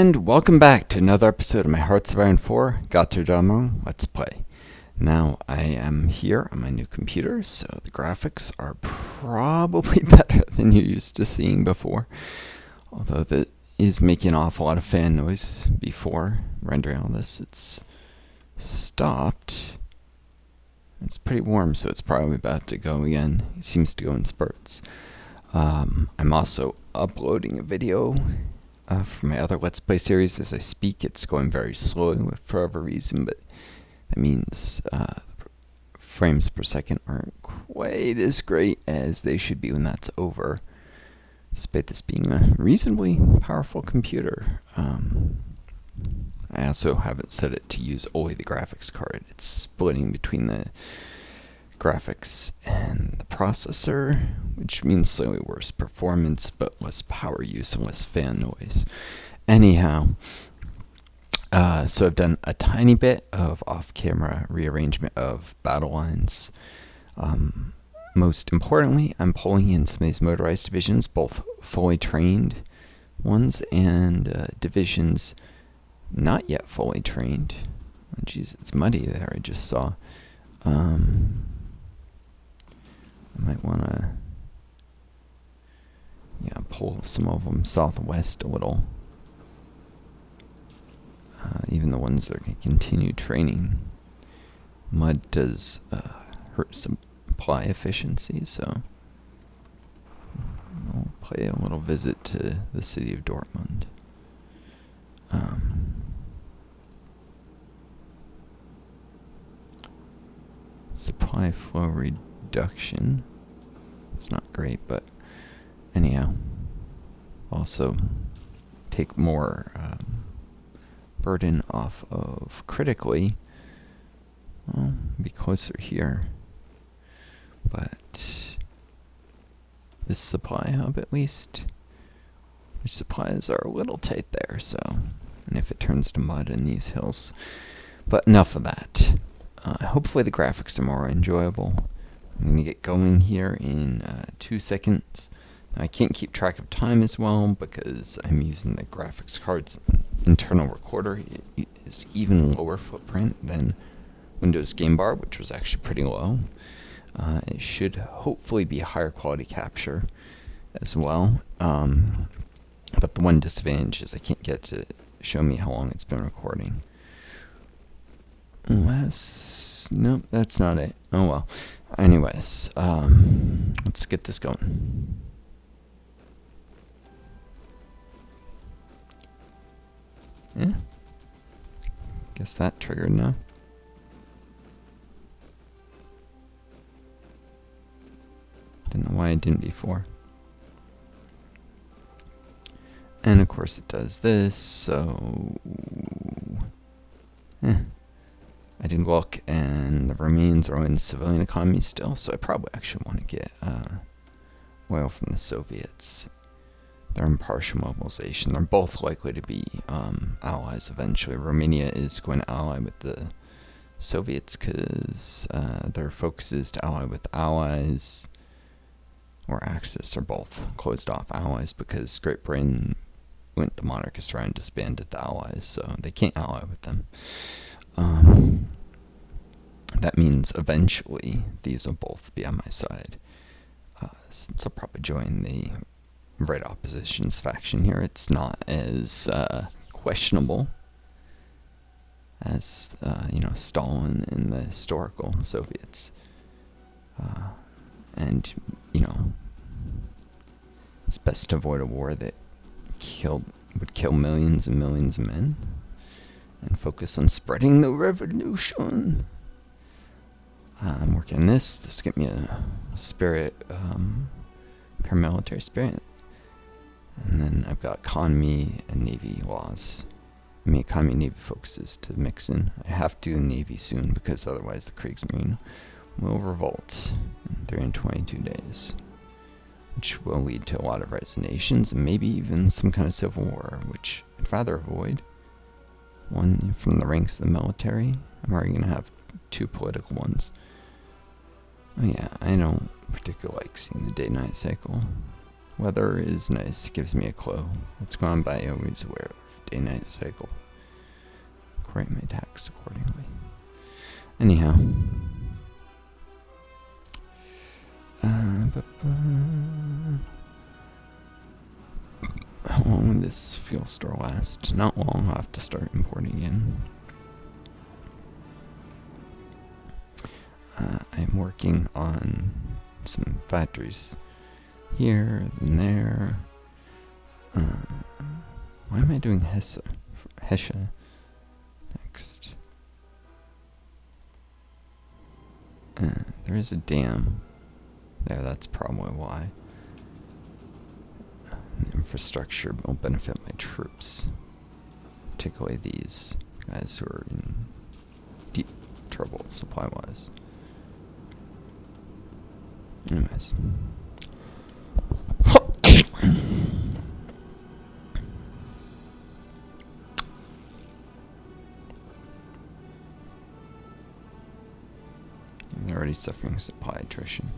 and welcome back to another episode of my Hearts of Iron 4 Gotterdammerung Let's Play. Now, I am here on my new computer, so the graphics are probably better than you're used to seeing before. Although that is making an awful lot of fan noise before rendering all this. It's stopped. It's pretty warm, so it's probably about to go again. It seems to go in spurts. I'm also uploading a video for my other Let's Play series as I speak. It's going very slowly for whatever reason, but that means frames per second aren't quite as great as they should be when that's over, despite this being a reasonably powerful computer. I also haven't set it to use only the graphics card. It's splitting between the graphics and the processor, which means slightly worse performance, but less power use and less fan noise. Anyhow, so I've done a tiny bit of off-camera rearrangement of battle lines. Most importantly, I'm pulling in some of these motorized divisions, both fully trained ones and divisions not yet fully trained. Oh, geez, it's muddy there, I just saw. I might want to pull some of them southwest a little. Even the ones that are going to continue training. Mud does hurt supply efficiency, so I'll play a little visit to the city of Dortmund. Supply flow reduction. It's not great, but anyhow. Also take more burden off of critically. Well, be closer here. But this supply hub, at least, which supplies are a little tight there, so, and if it turns to mud in these hills. But enough of that. Hopefully the graphics are more enjoyable. I'm going to get going here in 2 seconds. Now, I can't keep track of time as well because I'm using the graphics card's internal recorder. It is even lower footprint than Windows Game Bar, which was actually pretty low. It should hopefully be higher quality capture as well. But the one disadvantage is I can't get to show me how long it's been recording. Nope, that's not it. Oh well. Anyways, let's get this going. Yeah. Guess that triggered now. Didn't know why it didn't before. And of course it does this, so I didn't look, and the Romanians are in the civilian economy still, so I probably actually want to get oil from the Soviets. They're in partial mobilization. They're both likely to be allies eventually. Romania is going to ally with the Soviets because their focus is to ally with allies, or Axis, or both closed off allies, because Great Britain went the monarchist round, disbanded the allies, so they can't ally with them. That means eventually these will both be on my side. Since I'll probably join the Red Opposition's faction here, it's not as questionable as Stalin and the historical Soviets. And it's best to avoid a war that would kill millions and millions of men, and focus on spreading the revolution. I'm working on this. This will get me a spirit, paramilitary spirit. And then I've got economy and navy laws. I mean, economy and navy focuses to mix in. I have to do navy soon because otherwise the Kriegsmarine will revolt in 322 days. Which will lead to a lot of resignations and maybe even some kind of civil war, which I'd rather avoid. One from the ranks of the military. I'm already going to have 2 political ones. Oh yeah, I don't particularly like seeing the day-night cycle. Weather is nice, it gives me a clue. What's going on by always aware of day-night cycle. Correct my attacks accordingly. Anyhow. How long will this fuel store last? Not long. I'll have to start importing in. I'm working on some factories here and there. Why am I doing Hesha next? There is a dam there, that's probably why. Infrastructure will benefit my troops. Take away these guys who are in deep trouble supply-wise. Anyways. They're already suffering supply attrition.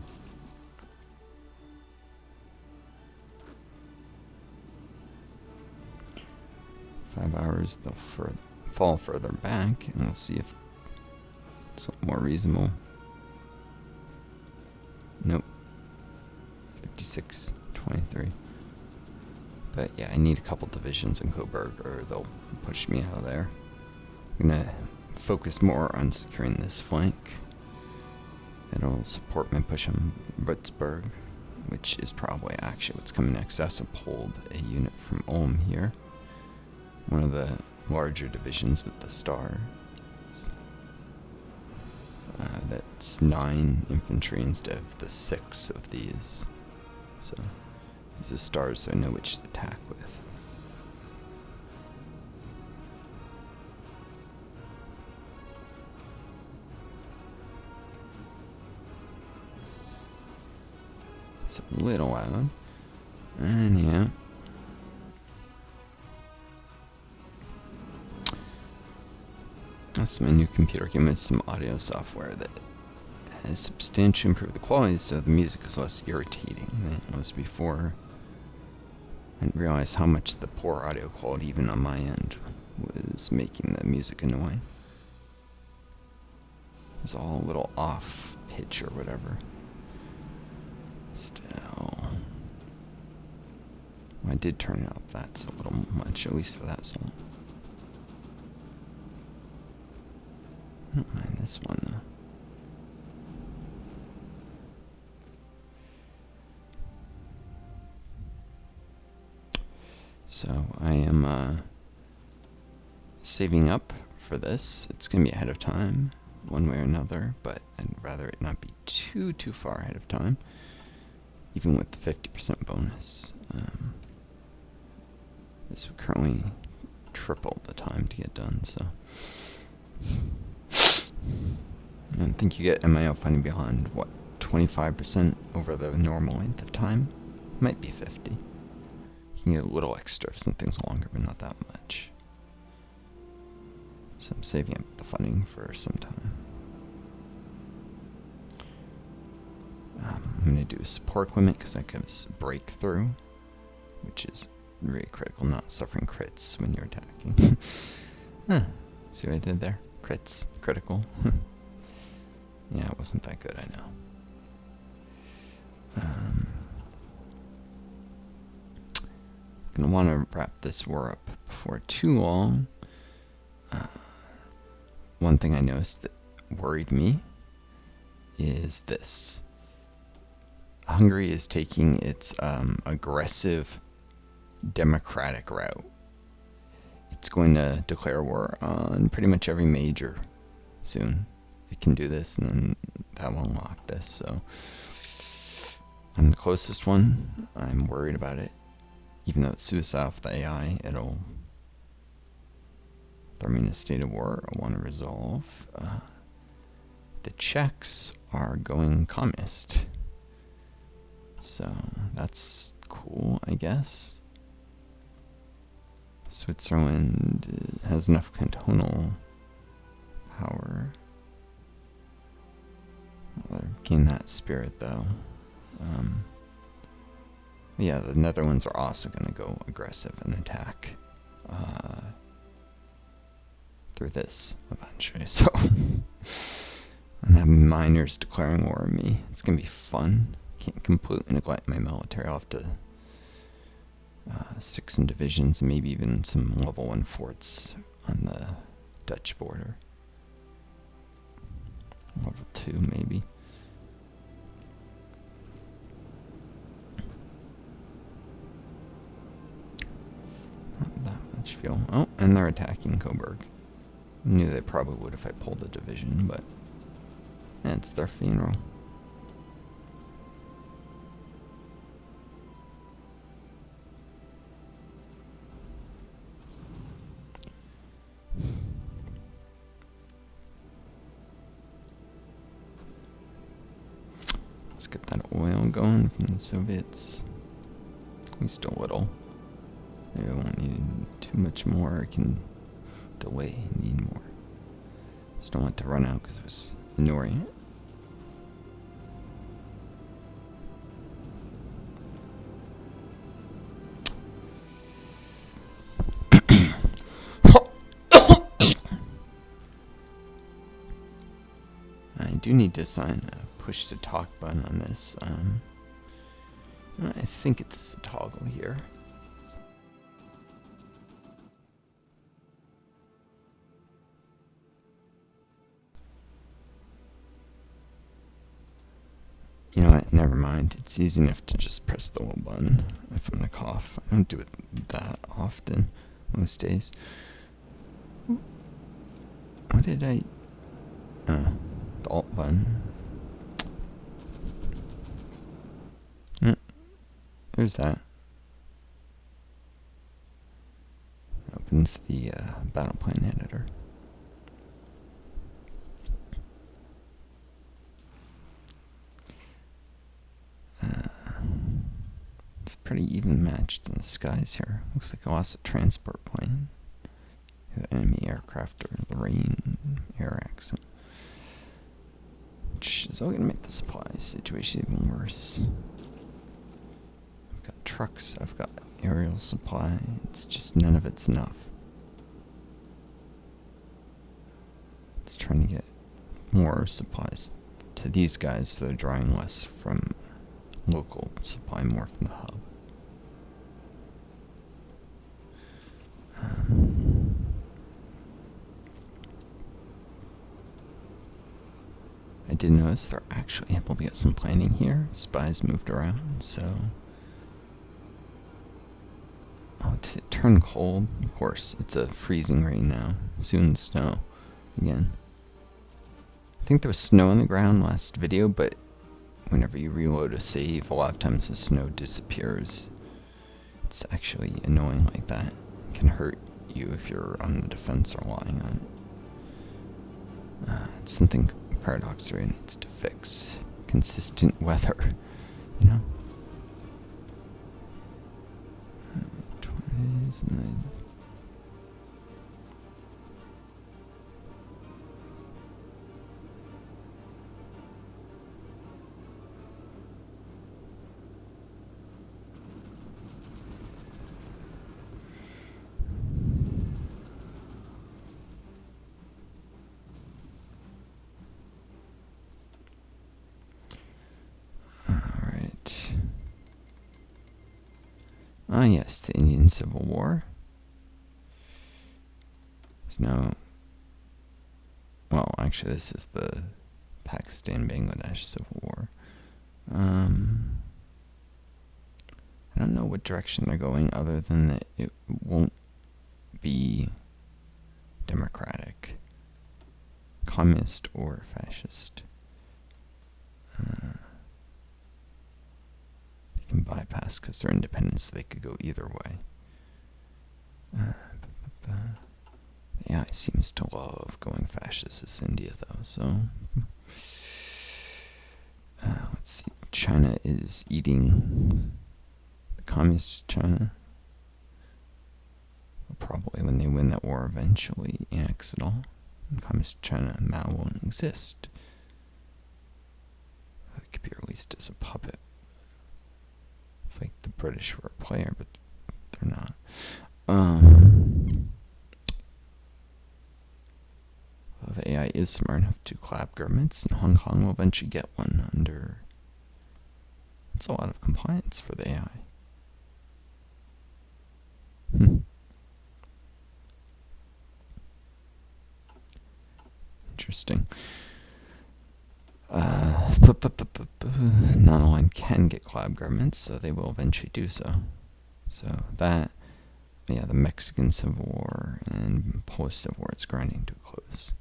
Hours, they'll fall further back, and we'll see if it's more reasonable. Nope. 56-23. But yeah, I need a couple divisions in Coburg, or they'll push me out of there. I'm gonna focus more on securing this flank. It'll support my push on Würzburg, which is probably actually what's coming next. I also pulled a unit from Ulm here. One of the larger divisions with the stars. That's 9 infantry instead of the 6 of these. So these are stars, so I know which to attack with. It's a little loud. And yeah. That's my new computer came with some audio software that has substantially improved the quality, so the music is less irritating than it was before. I didn't realize how much the poor audio quality, even on my end, was making the music annoying. It was all a little off pitch or whatever. Still, I did turn it up. That's a little much, at least for that song. I don't mind this one though. So I am saving up for this. It's going to be ahead of time, one way or another, but I'd rather it not be too far ahead of time, even with the 50% bonus. This would currently triple the time to get done, so. I think you get MIO funding behind, what, 25% over the normal length of time? Might be 50. You can get a little extra if something's longer, but not that much. So I'm saving up the funding for some time. I'm going to do support equipment because that gives breakthrough, which is really critical, not suffering crits when you're attacking. See what I did there? Crits, critical. Yeah, it wasn't that good, I know. Gonna want to wrap this war up before too long. One thing I noticed that worried me is this. Hungary is taking its aggressive democratic route. It's going to declare war on pretty much every major soon. It can do this, and then that will unlock this, so I'm the closest one. I'm worried about it. Even though it's suicide off the AI, it'll throw me in a state of war I want to resolve. The Czechs are going communist. So that's cool, I guess. Switzerland has enough cantonal power. Well, they're gaining that spirit, though. Yeah, the Netherlands are also going to go aggressive and attack through this eventually. So and have miners declaring war on me. It's gonna be fun. Can't completely neglect my military. I'll have to 6 in divisions, and maybe even some level 1 forts on the Dutch border. Level 2 maybe. Not that much fuel. Oh, and they're attacking Coburg. Knew they probably would if I pulled a division, but it's their funeral. Let's get that oil going from the Soviets. At least a little. Maybe I won't need too much more. I can delay, need more. Just don't want to run out because it was annoying. I do need to assign a push to talk button on this. I think it's a toggle here. You know what, never mind. It's easy enough to just press the little button if I'm gonna cough. I don't do it that often most days. What did I... the Alt button. There's that. Opens the battle plan editor. It's pretty even matched in the skies here. Looks like I lost a transport plane. The enemy aircraft or the rain air accident. Which is all going to make the supply situation even worse. I've got trucks, I've got aerial supply. It's just none of it's enough. It's trying to get more supplies to these guys so they're drawing less from local supply, more from the hub. I did notice they're actually able to get some planning here. Spies moved around, so... Oh, to turn cold? Of course, it's a freezing rain now. Soon snow again. I think there was snow on the ground last video, but whenever you reload a save, a lot of times the snow disappears. It's actually annoying like that. It can hurt you if you're on the defense or lying on it. It's something Paradox really needs to fix. Consistent weather, you know? 20s and yes, the Indian Civil War. There's no... Well, actually, this is the Pakistan-Bangladesh Civil War. I don't know what direction they're going, other than that it won't be democratic, communist, or fascist. Can bypass because they're independent, so they could go either way. The AI seems to love going fascist as India, though, so... let's see. China is eating the communist China. Probably when they win that war eventually annex it all. And communist China, Mao won't exist. It could be released as a puppet. Like the British were a player, but they're not. is smart enough to collab governments, and Hong Kong will eventually get one under... That's a lot of compliance for the AI. Interesting. Non-aligned can get collab governments, so they will eventually do so. So that, yeah, the Mexican Civil War and Polish Civil War, it's grinding to a close.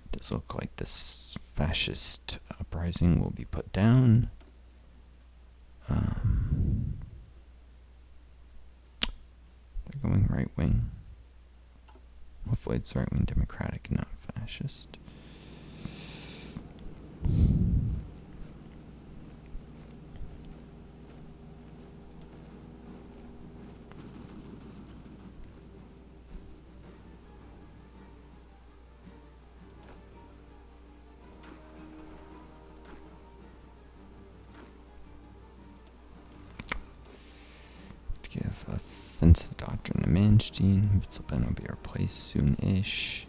It does look like this fascist uprising will be put down. They're going right wing. Hopefully it's right wing democratic, not fascist. Give offensive doctrine to Manstein. Witzleben will be replaced soon-ish.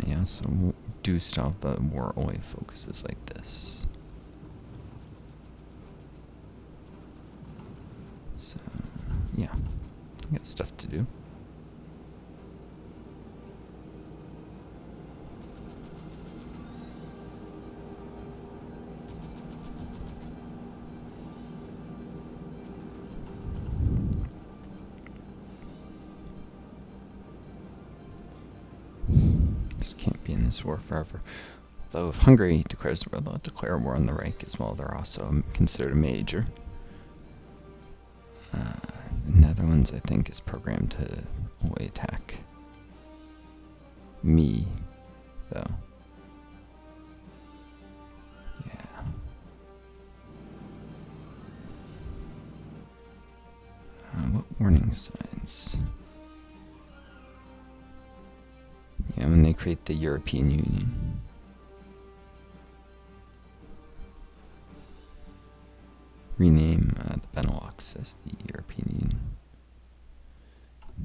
Yeah, so do stop the war only focuses like this. So, yeah, I got stuff to do. Just can't be in this war forever. Though if Hungary declares war, they'll declare war on the Reich as well. They're also considered a major. The Netherlands, I think, is programmed to only attack me, though. Yeah. What warning signs? Yeah, when they create the European Union. Rename the Benelux as the European Union.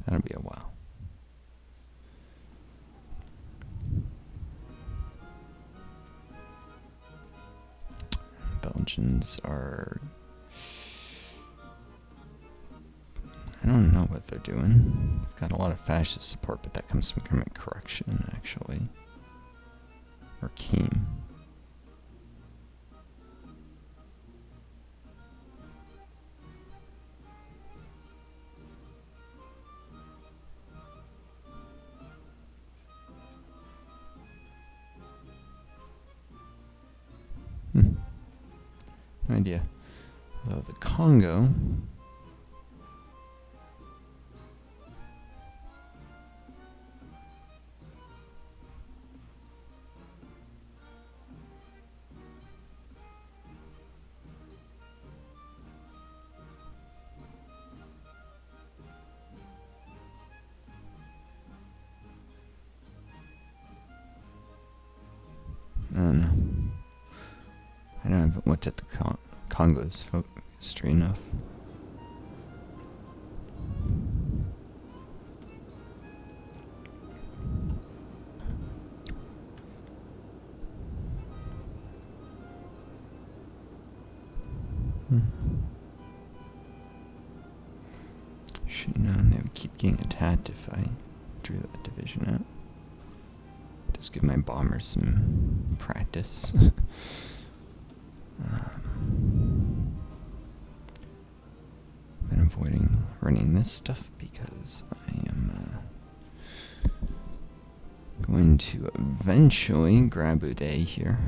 That'll be a while. Belgians are... I don't know what they're doing. They've got a lot of fascist support, but that comes from government correction, actually. Or came. No idea. Though the Congo... I don't know. I haven't looked at the Congo's history enough. Should have known they would keep getting attacked if I drew that division out. Just give my bombers some practice. Been avoiding running this stuff because I am going to eventually grab Uday here.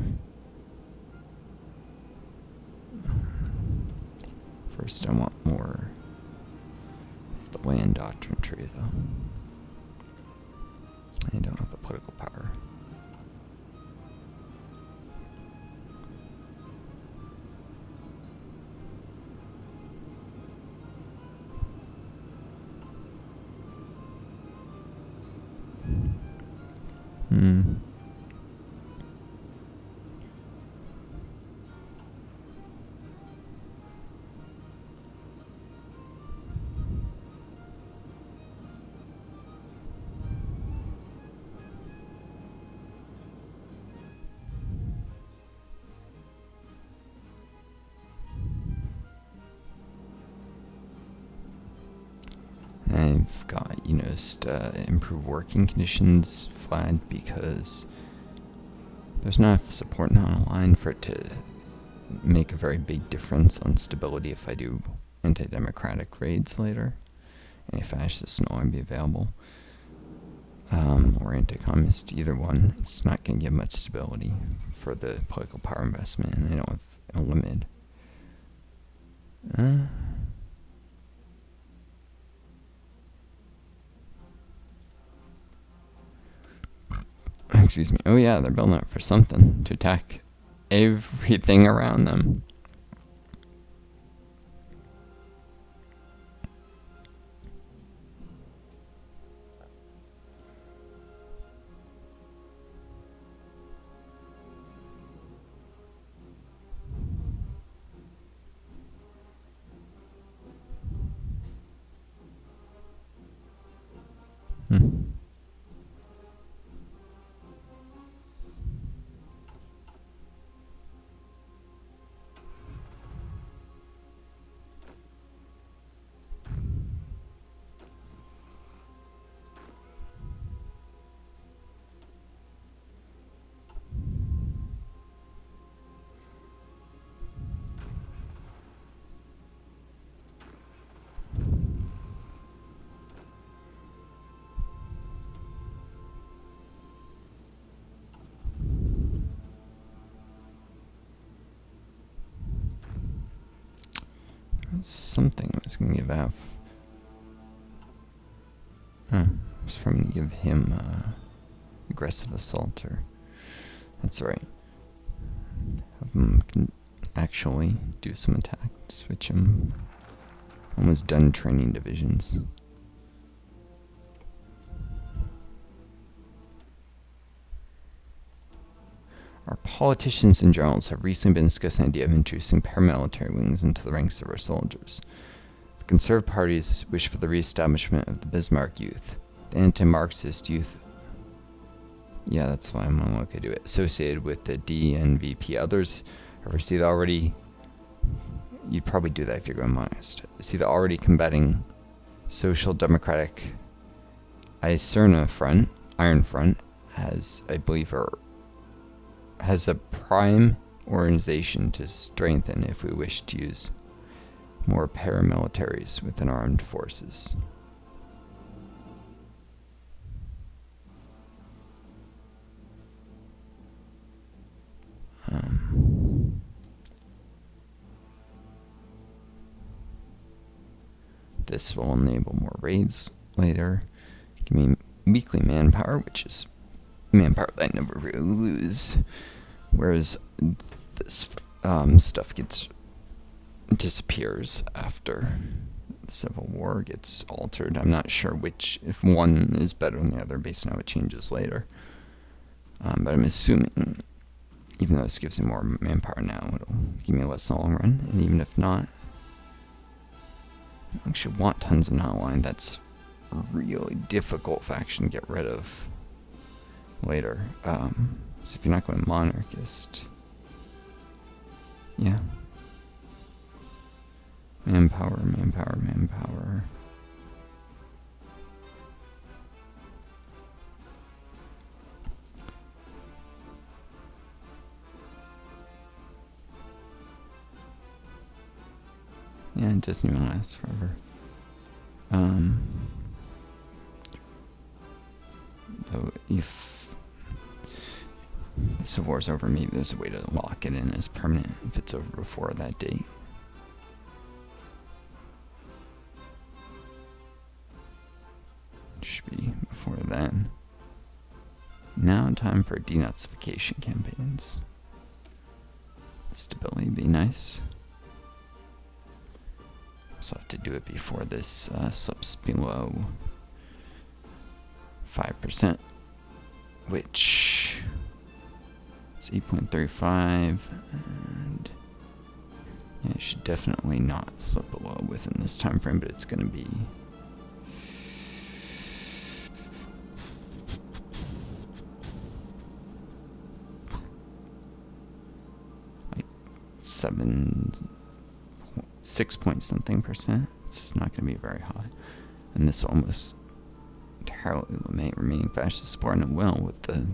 First I want more of the land doctrine tree though. I don't have the political power. I've got, improved working conditions flagged because there's not enough support non-aligned for it to make a very big difference on stability if I do anti-democratic raids later. Anti-Fascist will only be available. Or anti-communist, either one. It's not going to give much stability for the political power investment, and they don't have a limit. Excuse me. Oh yeah, they're building it for something, to attack everything around them. Something I was going to give out. I was probably going to give him aggressive assaulter. That's right. Have him can actually do some attack. Switch him. Almost done training divisions. Our politicians and generals have recently been discussing the idea of introducing paramilitary wings into the ranks of our soldiers. The conservative parties wish for the re-establishment of the Bismarck youth. The anti-Marxist youth, yeah, that's why I'm going to do it, associated with the DNVP. Others, however, see the already, you'd probably do that if you're going Marxist, see the already combating Social Democratic Iron Front, has, I believe, has a prime organization to strengthen if we wish to use more paramilitaries within our armed forces. This will enable more raids later. Give me weekly manpower, which is manpower that I never really lose. Whereas this stuff disappears after the Civil War gets altered. I'm not sure if one is better than the other based on how it changes later. But I'm assuming, even though this gives me more manpower now, it'll give me less in the long run. And even if not, I actually want tons of non-aligned. That's a really difficult faction to get rid of later. So if you're not going monarchist, yeah. Manpower. Yeah, it doesn't even last forever. Though if the Civil War's over, maybe there's a way to lock it in as permanent if it's over before that date. Should be before then. Now time for denazification campaigns. Stability would be nice. Also have to do it before this slips below 5%, which is 8.35, and yeah, it should definitely not slip below within this time frame, but it's going to be like 6 point something percent. It's not going to be very high. And this almost entirely may remain fascist support, and it will with the,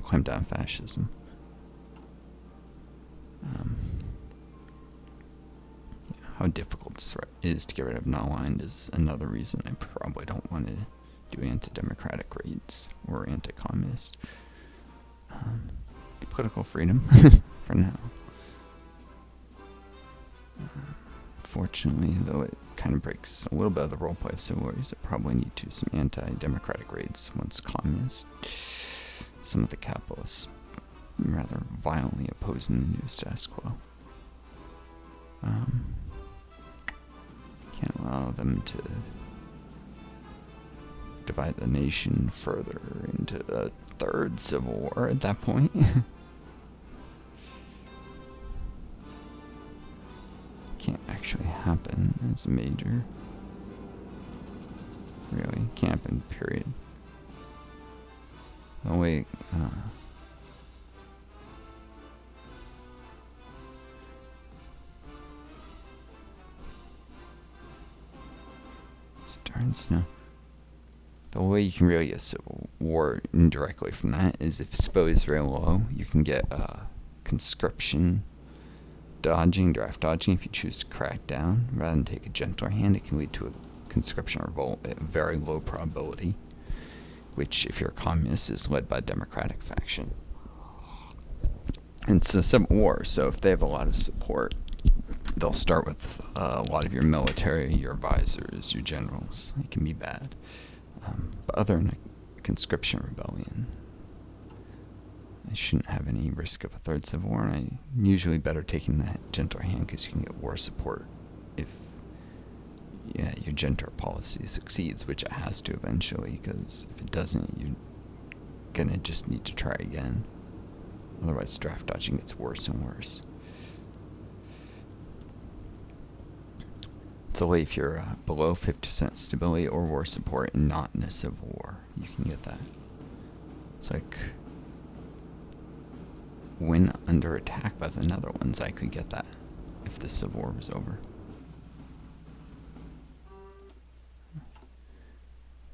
clamp down fascism. How difficult it is to get rid of non-aligned is another reason I probably don't want to do anti-democratic raids or anti-communist. Political freedom for now. Fortunately, though it kind of breaks a little bit of the roleplay of civil wars, I probably need to some anti-democratic raids once communists, some of the capitalists, rather violently opposing the new status quo. Can't allow them to divide the nation further into a third civil war at that point. Can't actually happen as a major. Really, can't happen, period. Oh wait, darn snow. The way you can really get civil war indirectly from that is if SPO is very low, you can get conscription dodging, draft dodging. If you choose to crack down rather than take a gentler hand, it can lead to a conscription revolt at very low probability, which, if you're a communist, is led by a democratic faction. And it's a civil war, so if they have a lot of support, they'll start with a lot of your military, your advisors, your generals. It can be bad. But other than a conscription rebellion, I shouldn't have any risk of a third civil war. And I'm usually better taking that gentler hand because you can get war support if your gentler policy succeeds, which it has to eventually, because if it doesn't, you're gonna just need to try again. Otherwise, draft dodging gets worse and worse. So if you're below 50% stability or war support and not in a civil war, you can get that. It's like when under attack by the Netherlands, I could get that if the civil war was over.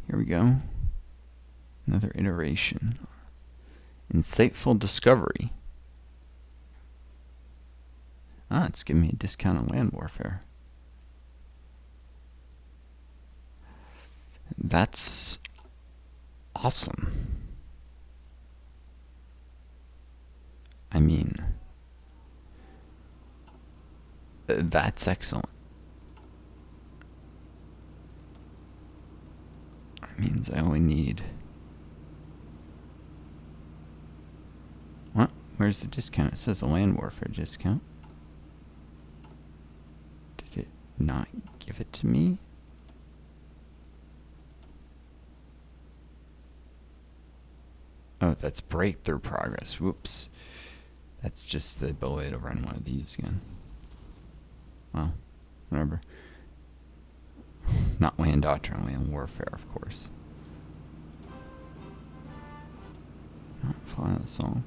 Here we go. Another iteration. Insightful discovery. It's giving me a discount on land warfare. That's awesome. I mean, that's excellent. That means I only need... What? Where's the discount? It says a land warfare discount. Did it not give it to me? Oh, that's breakthrough progress. Whoops. That's just the ability to run one of these again. Well, whatever. Not land doctrine, land warfare, of course. Not following the song.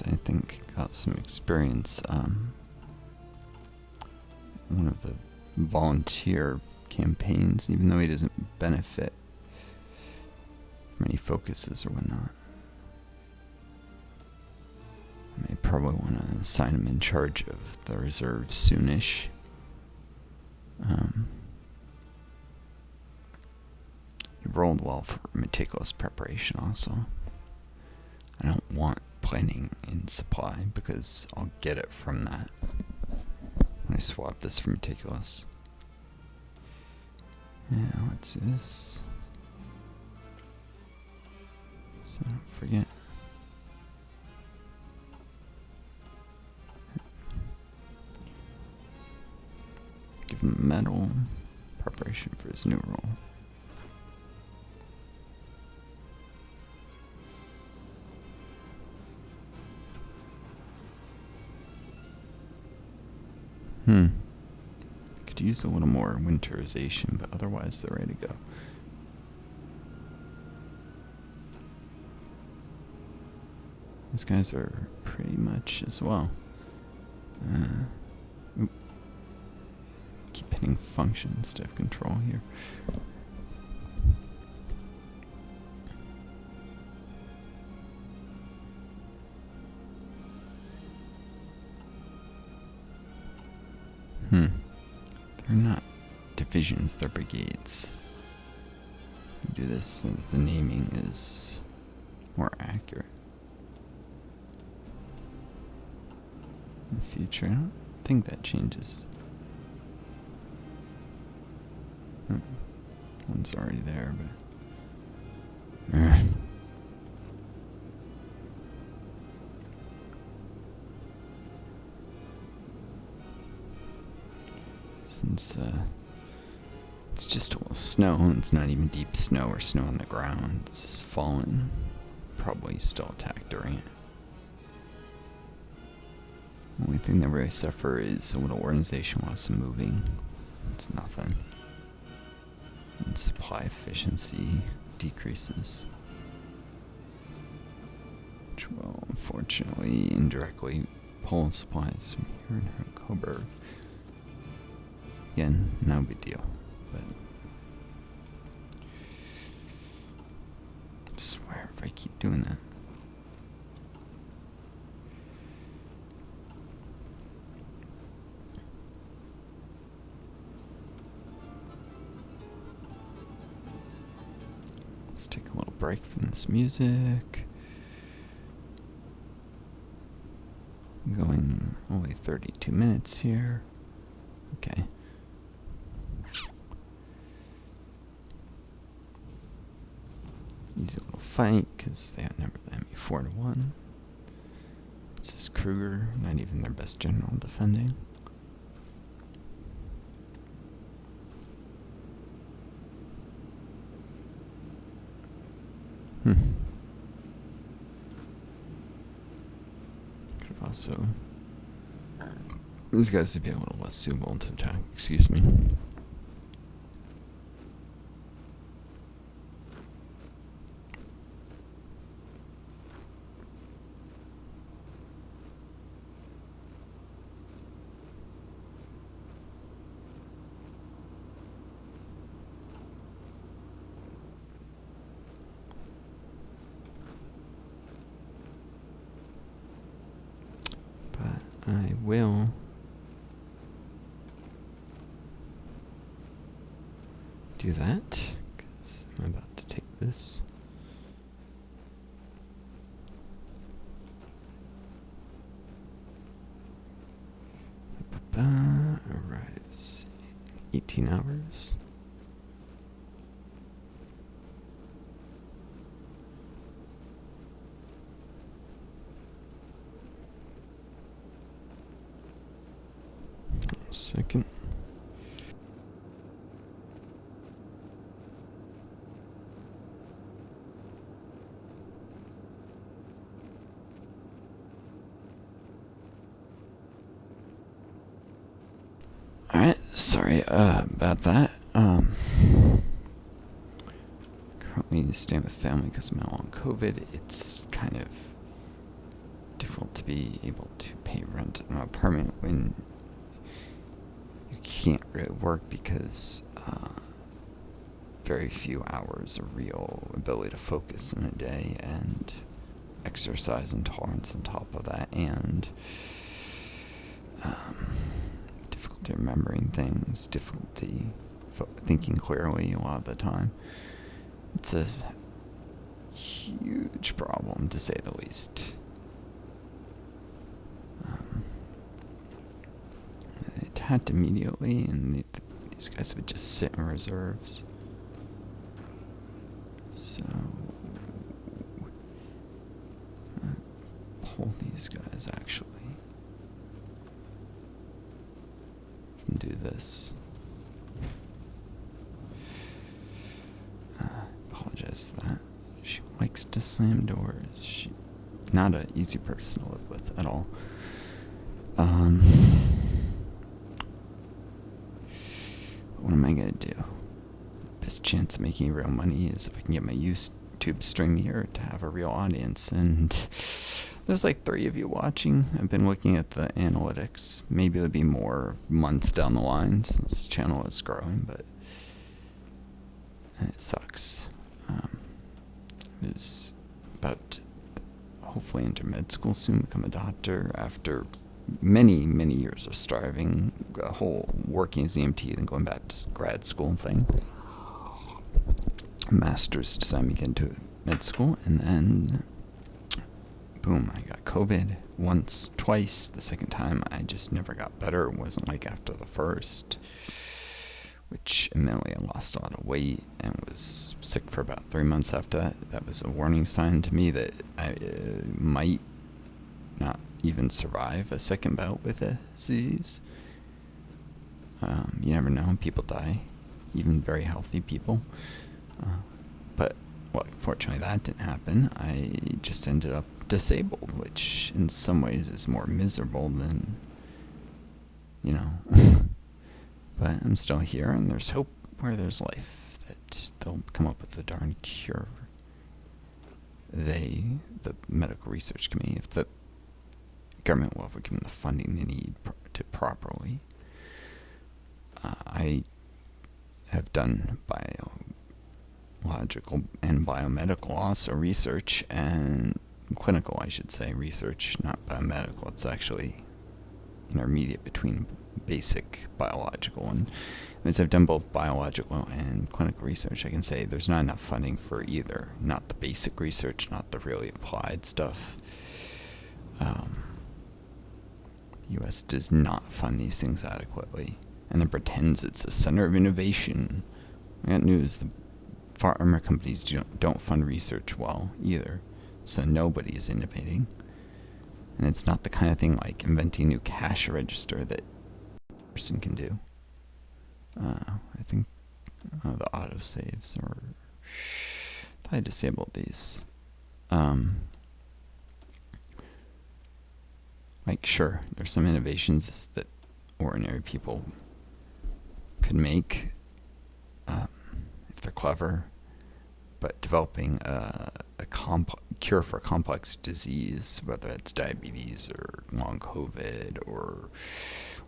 I think got some experience. One of the volunteer campaigns, even though he doesn't benefit from any focuses or whatnot. I may probably want to assign him in charge of the reserves soonish. He rolled well for meticulous preparation also. I don't want planning in supply because I'll get it from that when I swap this for meticulous. Yeah, what's this? So don't forget. Give him a medal. Preparation for his new role. use a little more winterization, but otherwise they're ready to go. These guys are pretty much as well. Keep hitting function instead of control here. They're not divisions, they're brigades. Do this so that the naming is more accurate. In the future, I don't think that changes. One's already there, but... Since it's just all snow, and it's not even deep snow or snow on the ground, it's just falling. Probably still attack during it. The only thing that really suffer is a little organization loss and moving. It's nothing. And supply efficiency decreases, which will unfortunately indirectly pull supplies from here in Coburg. Again, no big deal, but I swear if I keep doing that. Let's take a little break from this music. I'm going only 32 minutes here. Okay. Easy little fight, because they outnumber the enemy 4-1. This is Kruger, not even their best general defending. Could have also... These guys would be a little less suitable to attack, excuse me. I will do that, because I'm about to take this. Arrives 18 hours. Second. Alright, sorry about that. Currently staying with family because I'm now on COVID. It's kind of difficult to be able to pay rent in an apartment when you can't really work because very few hours of real ability to focus in a day, and exercise intolerance on top of that, and difficulty remembering things, difficulty thinking clearly a lot of the time. It's a huge problem, to say the least. They attacked immediately, and these guys would just sit in reserves. So, pull these guys actually. And do this. Apologize for that. She likes to slam doors. She's not an easy person to live with at all. I gotta do? Best chance of making real money is if I can get my YouTube stream here to have a real audience. And there's like 3 of you watching. I've been looking at the analytics. Maybe there'll be more months down the line since this channel is growing, but it sucks. Is about hopefully enter med school soon, become a doctor after many, many years of striving, a whole working as EMT, then going back to grad school thing. Master's decided to get into med school, and then boom, I got COVID once, twice. The second time I just never got better. It wasn't like after the first, which immediately I lost a lot of weight and was sick for about 3 months after that. That was a warning sign to me that I might not even survive a second bout with a disease. You never know. People die, even very healthy people. But well, fortunately that didn't happen. I just ended up disabled, which in some ways is more miserable than, you know. But I'm still here, and there's hope where there's life, that they'll come up with a darn cure. The medical research committee, if the government will ever give them the funding they need to properly. I have done biological and biomedical also research, and clinical, I should say, research, not biomedical. It's actually intermediate between basic biological, and as I've done both biological and clinical research, I can say there's not enough funding for either. Not the basic research, not the really applied stuff. The U.S. does not fund these things adequately, and then pretends it's a center of innovation. I got news: the pharma companies don't fund research well either, so nobody is innovating. And it's not the kind of thing like inventing a new cash register that a person can do. I think the autosaves, or I disabled these. Like, sure, there's some innovations that ordinary people could make if they're clever, but developing a cure for a complex disease, whether it's diabetes or long COVID or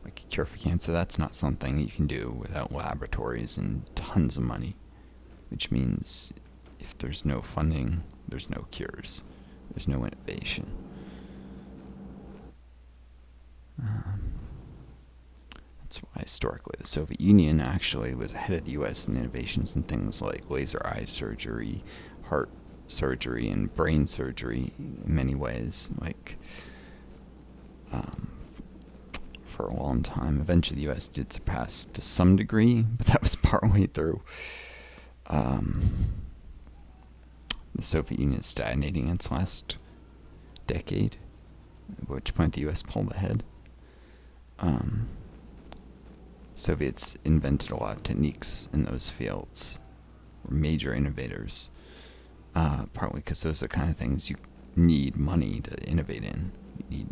like a cure for cancer, that's not something you can do without laboratories and tons of money, which means if there's no funding, there's no cures, there's no innovation. That's why historically the Soviet Union actually was ahead of the US in innovations in things like laser eye surgery, heart surgery, and brain surgery in many ways. Like, for a long time, eventually the US did surpass to some degree, but that was partway through the Soviet Union stagnating its last decade, at which point the US pulled ahead. Soviets invented a lot of techniques in those fields, were major innovators, partly because those are the kind of things you need money to innovate in. You need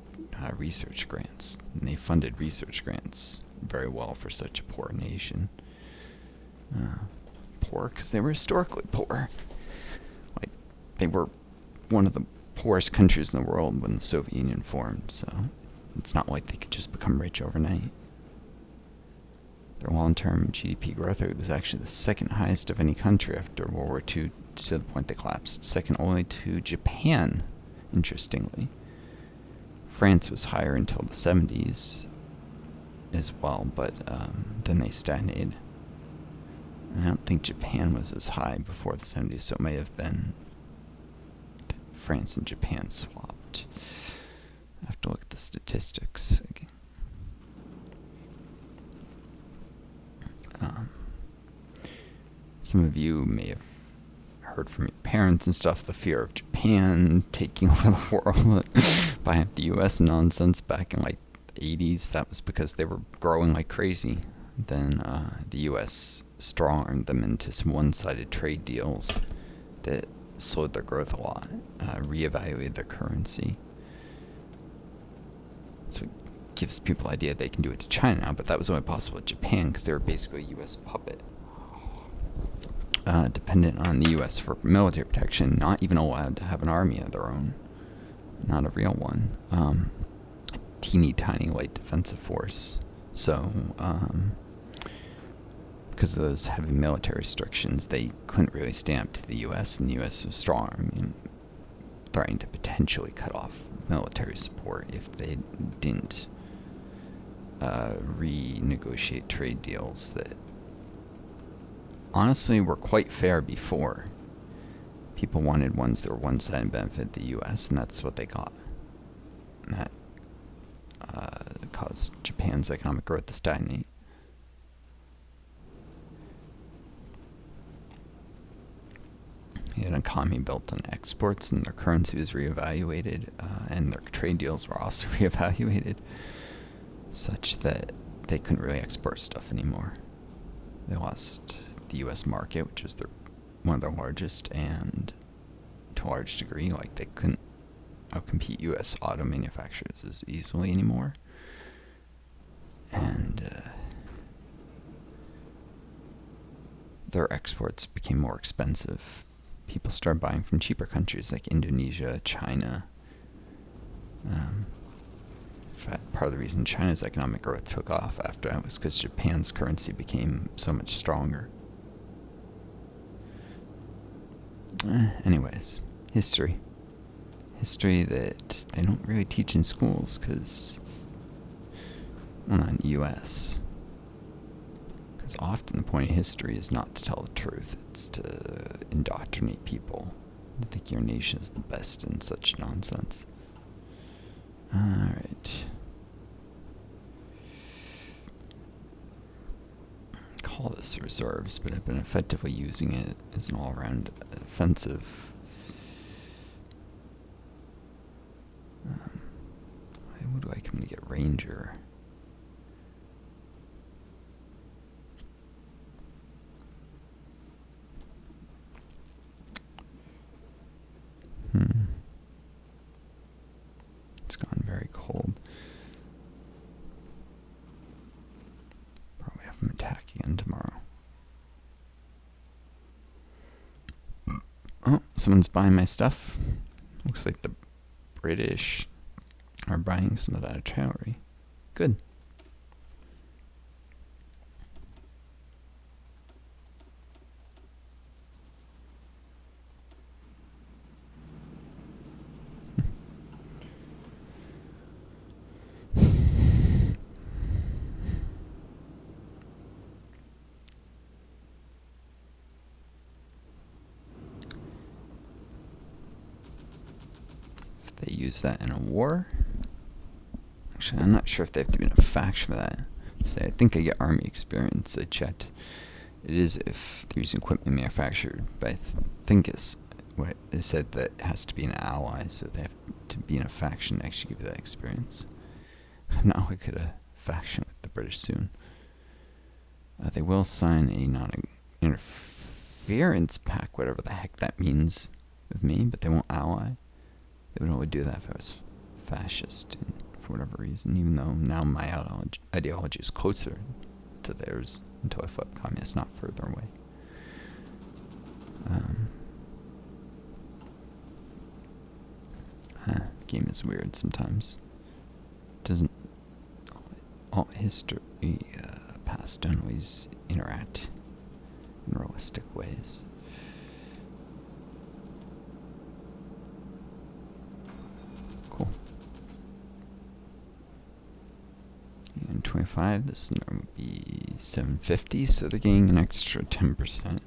research grants, and they funded research grants very well for such a poor nation. Poor because they were historically poor. Like, they were one of the poorest countries in the world when the Soviet Union formed, so it's not like they could just become rich overnight. Their long-term GDP growth rate was actually the second highest of any country after World War II, to the point they collapsed, second only to Japan, interestingly. France was higher until the 70s as well, but then they stagnated. I don't think Japan was as high before the 70s, so it may have been that France and Japan swapped. I have to look at the statistics again. Some of you may have heard from your parents and stuff the fear of Japan taking over the world by the US nonsense back in like the 80s. That was because they were growing like crazy. Then the US strong-armed them into some one-sided trade deals that slowed their growth a lot, reevaluated their currency. So gives people the idea they can do it to China now, but that was only possible with Japan because they were basically a U.S. puppet, dependent on the U.S. for military protection, not even allowed to have an army of their own, not a real one, teeny tiny light defensive force. So, because of those heavy military restrictions, they couldn't really stand up to the U.S., and the U.S. was strong and threatening to potentially cut off military support if they didn't renegotiate trade deals that honestly were quite fair before. People wanted ones that were one-sided and benefited the U.S., and that's what they got. And that caused Japan's economic growth to stagnate. They had an economy built on exports, and their currency was reevaluated, and their trade deals were also reevaluated, such that they couldn't really export stuff anymore. They lost the U.S. market, which was one of their largest, and to a large degree, like, they couldn't outcompete U.S. auto manufacturers as easily anymore. And their exports became more expensive. People started buying from cheaper countries like Indonesia, China. In fact, part of the reason China's economic growth took off after that was because Japan's currency became so much stronger. Anyways, history. History that they don't really teach in schools because, well, not in the U.S. Because often the point of history is not to tell the truth, it's to indoctrinate people to think your nation is the best and such nonsense. Alright. Call this reserves, but I've been effectively using it as an all-around offensive. Why would I come to get Ranger? It's gone very cold. Probably have him attack again tomorrow. Oh, someone's buying my stuff. Looks like the British are buying some of that artillery. Good. They use that in a war. Actually, I'm not sure if they have to be in a faction for that. Say, I think I get army experience. I checked. It is if they're using equipment manufactured, but I think it's what it said that it has to be an ally, so they have to be in a faction to actually give you that experience. Now we could a faction with the British soon. They will sign a non-interference pact, whatever the heck that means with me, but they won't ally. They would only do that if I was fascist, for whatever reason, even though now my ideology is closer to theirs until I flip communist, not further away. The game is weird sometimes. Doesn't all history past don't always interact in realistic ways. Cool. And 25, this number would be 750, so they're getting an extra 10%.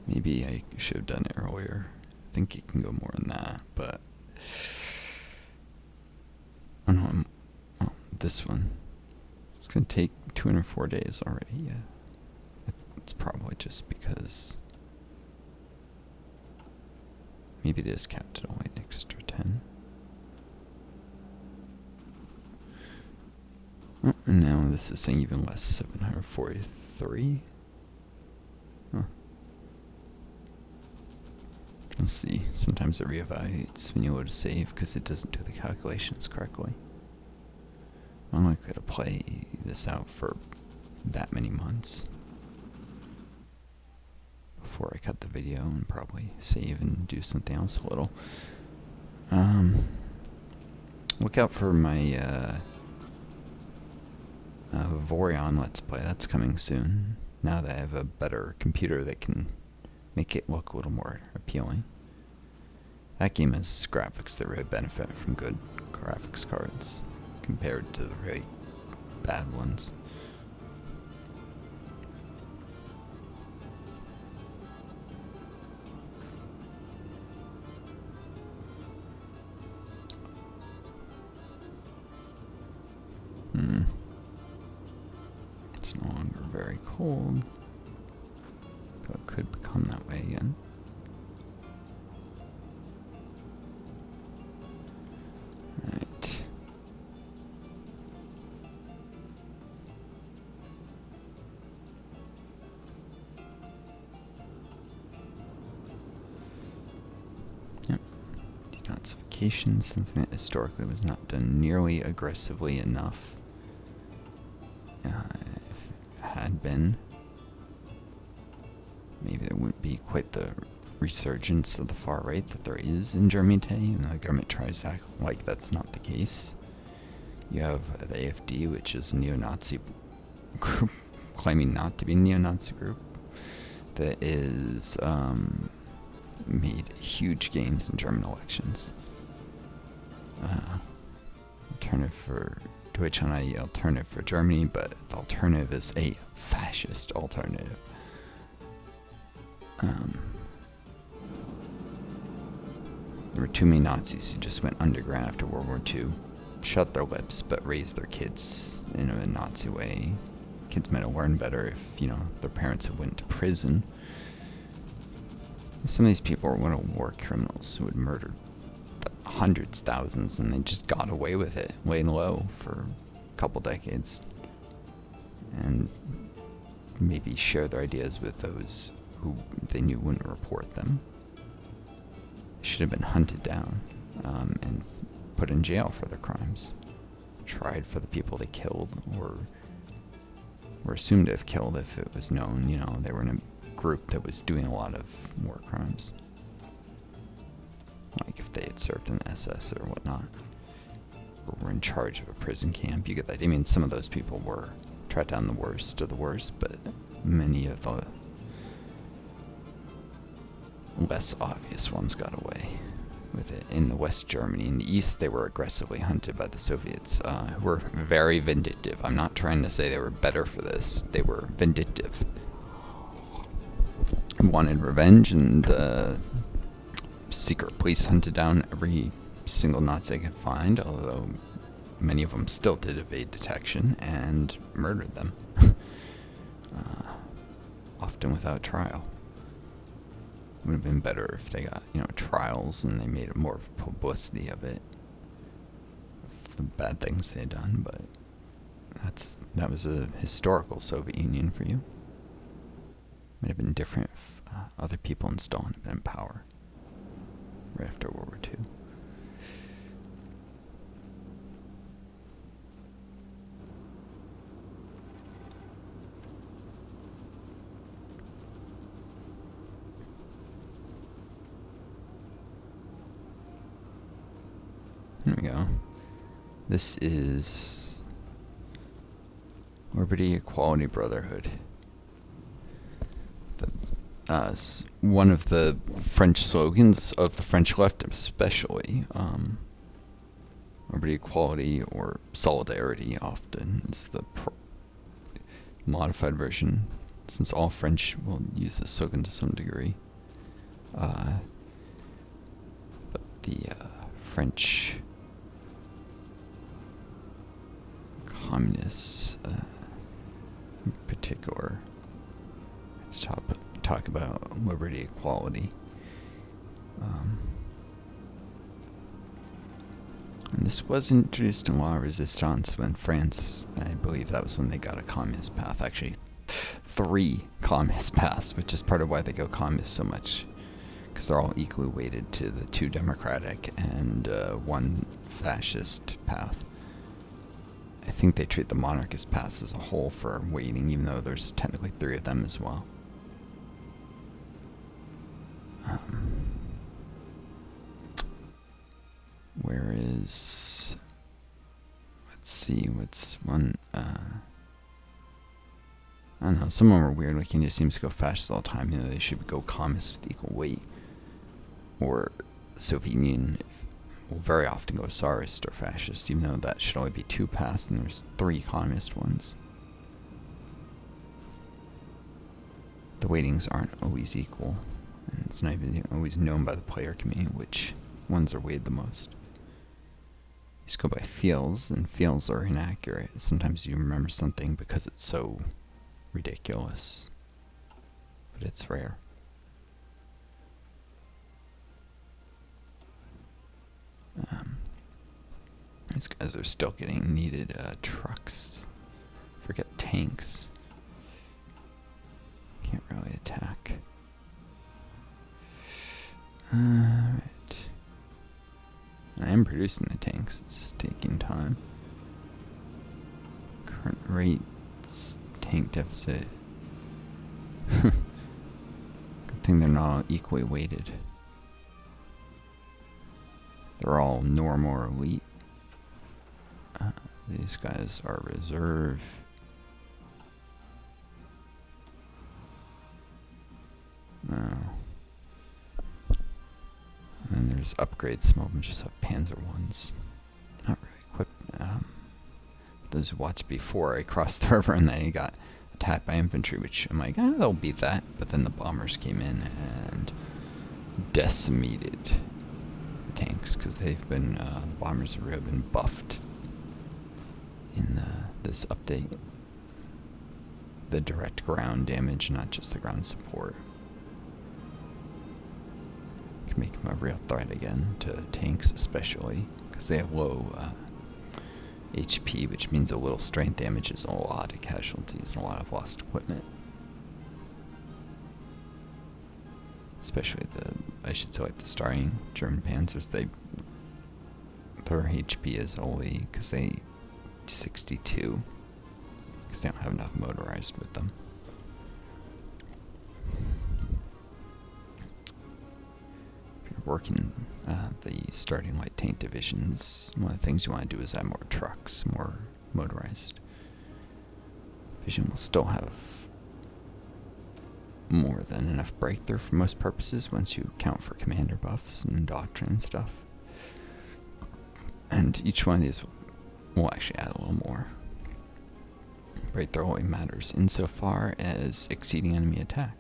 Maybe I should have done it earlier. I think it can go more than that, but oh no, this one. It's gonna take 204 days already. Yeah, it's probably just because maybe it is capped at only an extra 10. Oh, and now this is saying even less, 743. Huh. Let's see. Sometimes it reevaluates when you go to save because it doesn't do the calculations correctly. I'm likely to play this out for that many months before I cut the video and probably save and do something else a little. Look out for my Vorion Let's Play. That's coming soon. Now that I have a better computer that can make it look a little more appealing. That game has graphics that really benefit from good graphics cards compared to the really bad ones. It's no longer very cold, though it could become that way again. Alright. Yep. Denazification, something that historically was not done nearly aggressively enough. Had been, maybe there wouldn't be quite the resurgence of the far right that there is in Germany today, even though the government tries to act like that's not the case. You have the AfD, which is a neo-Nazi group, claiming not to be a neo-Nazi group, that is made huge gains in German elections. Alternative for Deutschland, alternative for Germany, but the alternative is a fascist alternative. There were too many Nazis who just went underground after World War II, shut their lips, but raised their kids in a Nazi way. Kids might have learned better if, their parents had went to prison. Some of these people were one of war criminals who had murdered hundreds, thousands, and they just got away with it, laying low for a couple decades, and maybe share their ideas with those who they knew wouldn't report them. They should have been hunted down and put in jail for their crimes, tried for the people they killed, or were assumed to have killed if it was known, they were in a group that was doing a lot of war crimes. Like if they had served in the SS or whatnot, or were in charge of a prison camp. You get that. I mean, some of those people were tracked down the worst of the worst, but many of the less obvious ones got away with it. In the West Germany, in the East, they were aggressively hunted by the Soviets, who were very vindictive. I'm not trying to say they were better for this. They were vindictive. Wanted revenge, and secret police hunted down every single Nazi they could find, although many of them still did evade detection and murdered them, often without trial. Would have been better if they got, trials and they made more publicity of it, the bad things they had done. But that was a historical Soviet Union for you. Might have been different if other people in Stalin had been in power right after World War II. Here we go. This is Liberty, Equality, Brotherhood. One of the French slogans of the French left especially. Liberty, equality, or solidarity often is the modified version, since all French will use this slogan to some degree. But the French communists in particular talk about liberty, equality. And this was introduced in law resistance when France, I believe that was when they got a communist path. Actually, 3 communist paths, which is part of why they go communist so much. because they're all equally weighted to the 2 democratic and 1 fascist path. I think they treat the monarchist paths as a whole for weighting, even though there's technically 3 of them as well. Where is... Let's see, what's one... I don't know, some of them are weird, like India seems to go fascist all the time, you know, they should go communist with equal weight. Or the Soviet Union will very often go Tsarist or fascist, even though that should only be 2 paths and there's 3 communist ones. The weightings aren't always equal, and it's not even always known by the player community which ones are weighed the most. You just go by feels, and feels are inaccurate. Sometimes you remember something because it's so ridiculous, but it's rare. These guys are still getting needed trucks. Forget tanks. Can't really attack. Alright. I am producing the tanks, it's just taking time. Current rates, tank deficit. Good thing they're not equally weighted. They're all normal or elite. These guys are reserve. And then there's upgrades. Some of them just have Panzer ones. Not really equipped. Those who watched before, I crossed the river and they got attacked by infantry, which I'm like, oh, they'll beat that. But then the bombers came in and decimated the tanks because they've been, the bombers have really been buffed in this update. The direct ground damage, not just the ground support. Can make them a real threat again to tanks, especially because they have low HP, which means a little strength damage is a lot of casualties and a lot of lost equipment. Especially I should say, like the starting German panzers, their HP is only, because they 62, because they don't have enough motorized with them. If you're working the starting light tank divisions, one of the things you want to do is add more trucks, more motorized. Division will still have more than enough breakthrough for most purposes once you account for commander buffs and doctrine and stuff. And each one of these will actually add a little more. Breakthrough only matters insofar as exceeding enemy attack.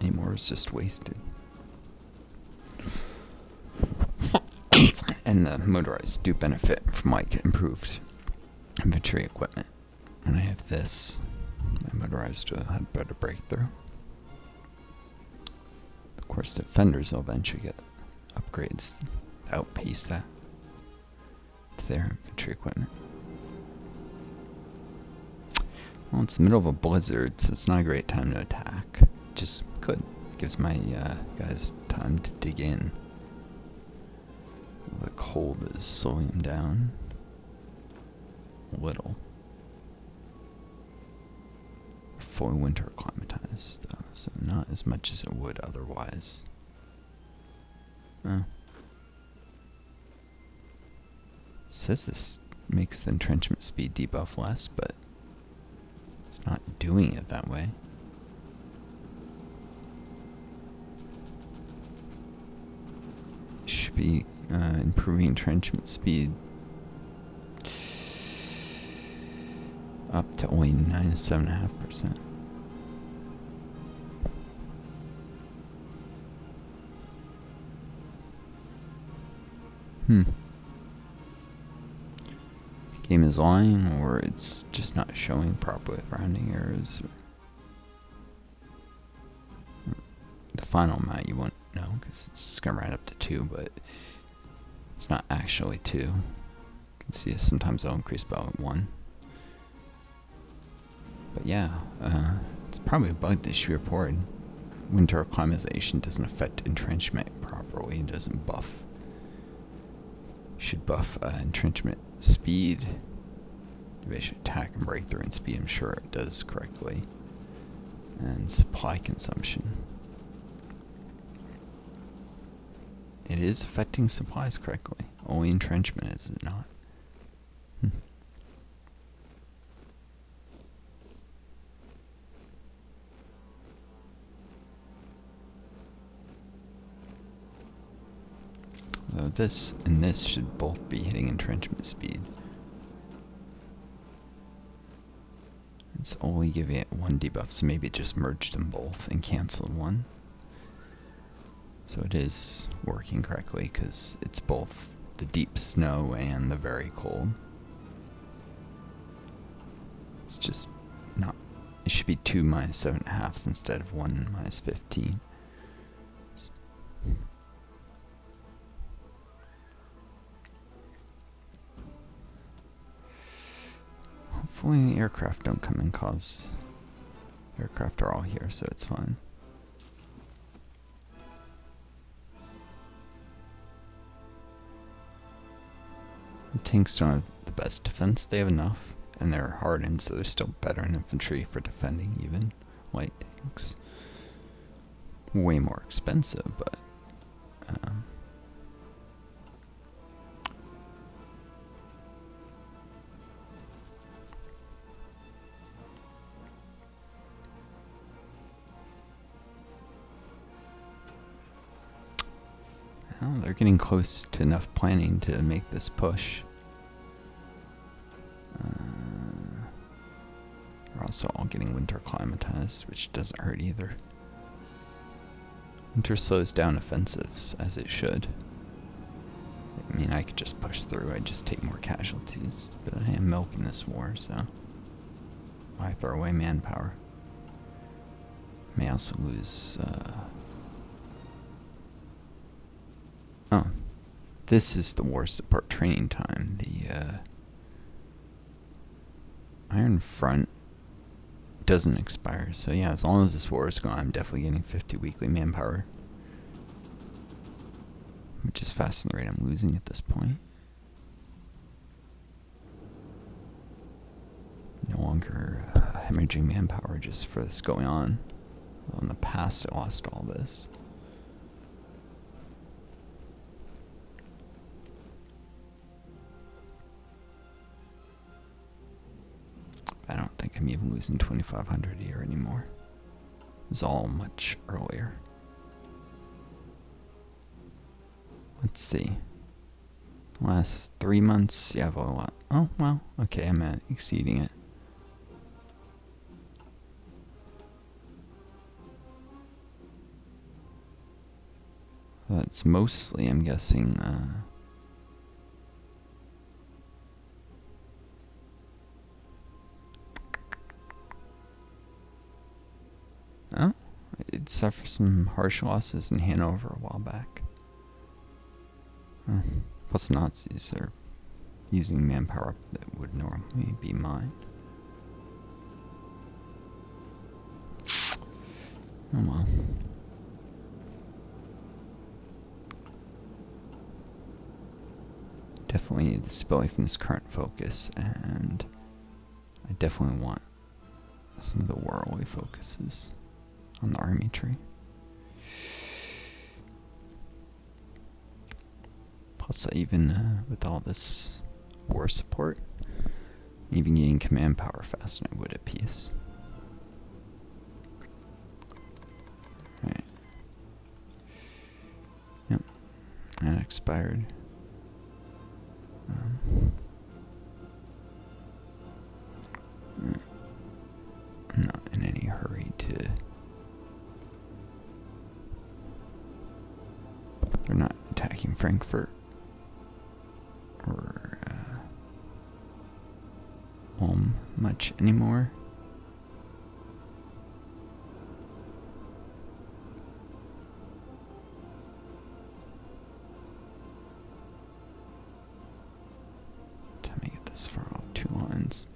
Any more is just wasted. And the motorized do benefit from like improved infantry equipment. When I have this, my motorized will have better breakthrough. Of course, the defenders will eventually get upgrades to outpace that to their infantry equipment. Well, it's the middle of a blizzard, so it's not a great time to attack. Just good. Gives my guys time to dig in. The cold is slowing them down a little. Fully winter acclimatized, though, so not as much as it would otherwise. Says this makes the entrenchment speed debuff less, but it's not doing it that way. Should be improving entrenchment speed up to only 97.5%. Game is lying, or it's just not showing properly with rounding errors. The final amount you won't know, because it's going to round up to 2, but it's not actually 2. You can see sometimes it'll increase by 1. But yeah, it's been probably a bug that should be reported. Winter acclimatization doesn't affect entrenchment properly. It doesn't buff. Should buff entrenchment speed, division attack and breakthrough and speed. I'm sure it does correctly. And supply consumption. It is affecting supplies correctly. Only entrenchment is it not. Though this and this should both be hitting entrenchment speed. It's only giving it one debuff, so maybe it just merged them both and canceled one. So it is working correctly because it's both the deep snow and the very cold. It's just not. It should be 2 minus 7.5 instead of 1 minus 15. So hopefully the aircraft don't come and cause. Aircraft are all here, so it's fine. The tanks don't have the best defense. They have enough, and they're hardened, so they're still better in infantry for defending even light tanks. Way more expensive, but well, they're getting close to enough planning to make this push. We're also all getting winter acclimatized, which doesn't hurt either. Winter slows down offensives, as it should. I mean, I could just push through, I'd just take more casualties, but I am milking this war, so why throw away manpower? May also lose, oh, this is the war support training time. The Iron Front doesn't expire, so yeah, as long as this war is going, I'm definitely getting 50 weekly manpower, which is faster than the rate I'm losing at this point. No longer hemorrhaging manpower just for this going on. Well, in the past, I lost all this. I don't think I'm even losing 2,500 a year anymore. It was all much earlier. Let's see. Last 3 months, yeah, I've a lot. Oh, well, okay, I'm exceeding it. That's mostly, I'm guessing, oh, I did suffer some harsh losses in Hanover a while back. Plus Nazis are using manpower that would normally be mine. Oh well. Definitely need the stability from this current focus, and I definitely want some of the worldly focuses on the army tree. Plus, even with all this war support, even getting command power faster than I would at peace. Right. Yep. That expired. I'm not in any hurry to. They're not attacking Frankfurt or Ulm much anymore. Time to get this far off 2 lines.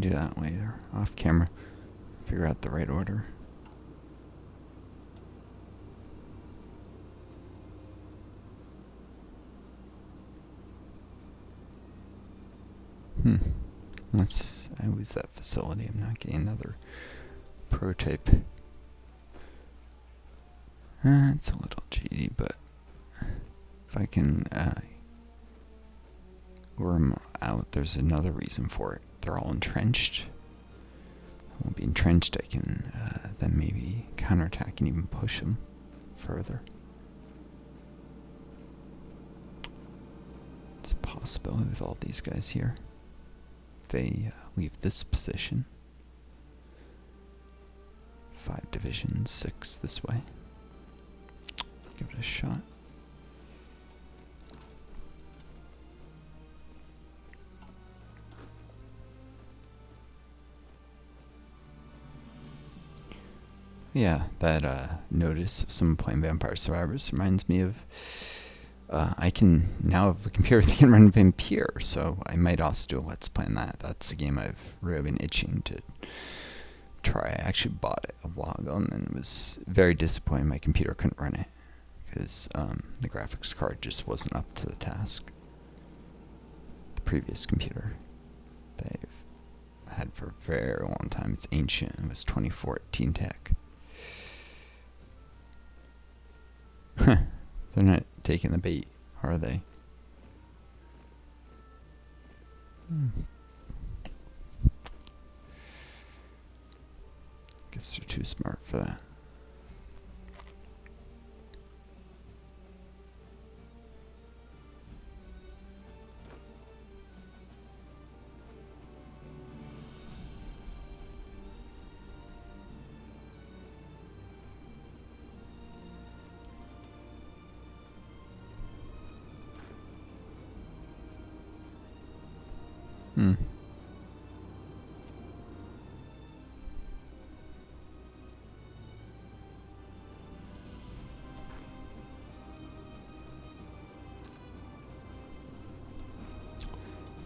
can do that later, off camera. Figure out the right order. Unless I lose that facility, I'm not getting another prototype. It's a little cheaty, but if I can lure them out, there's another reason for it. They're all entrenched. Won't be entrenched, I can then maybe counterattack and even push them further. It's a possibility with all these guys here. They leave this position. 5 divisions, 6 this way. Give it a shot. Yeah, that notice of someone playing Vampire Survivors reminds me of I can now have a computer that can run Vampire, so I might also do a Let's Play on that. That's a game I've really been itching to try. I actually bought it a while ago and then was very disappointed my computer couldn't run it because the graphics card just wasn't up to the task. The previous computer that I've had for a very long time, it's ancient, it was 2014 tech. They're not taking the bait, are they? Guess they're too smart for that.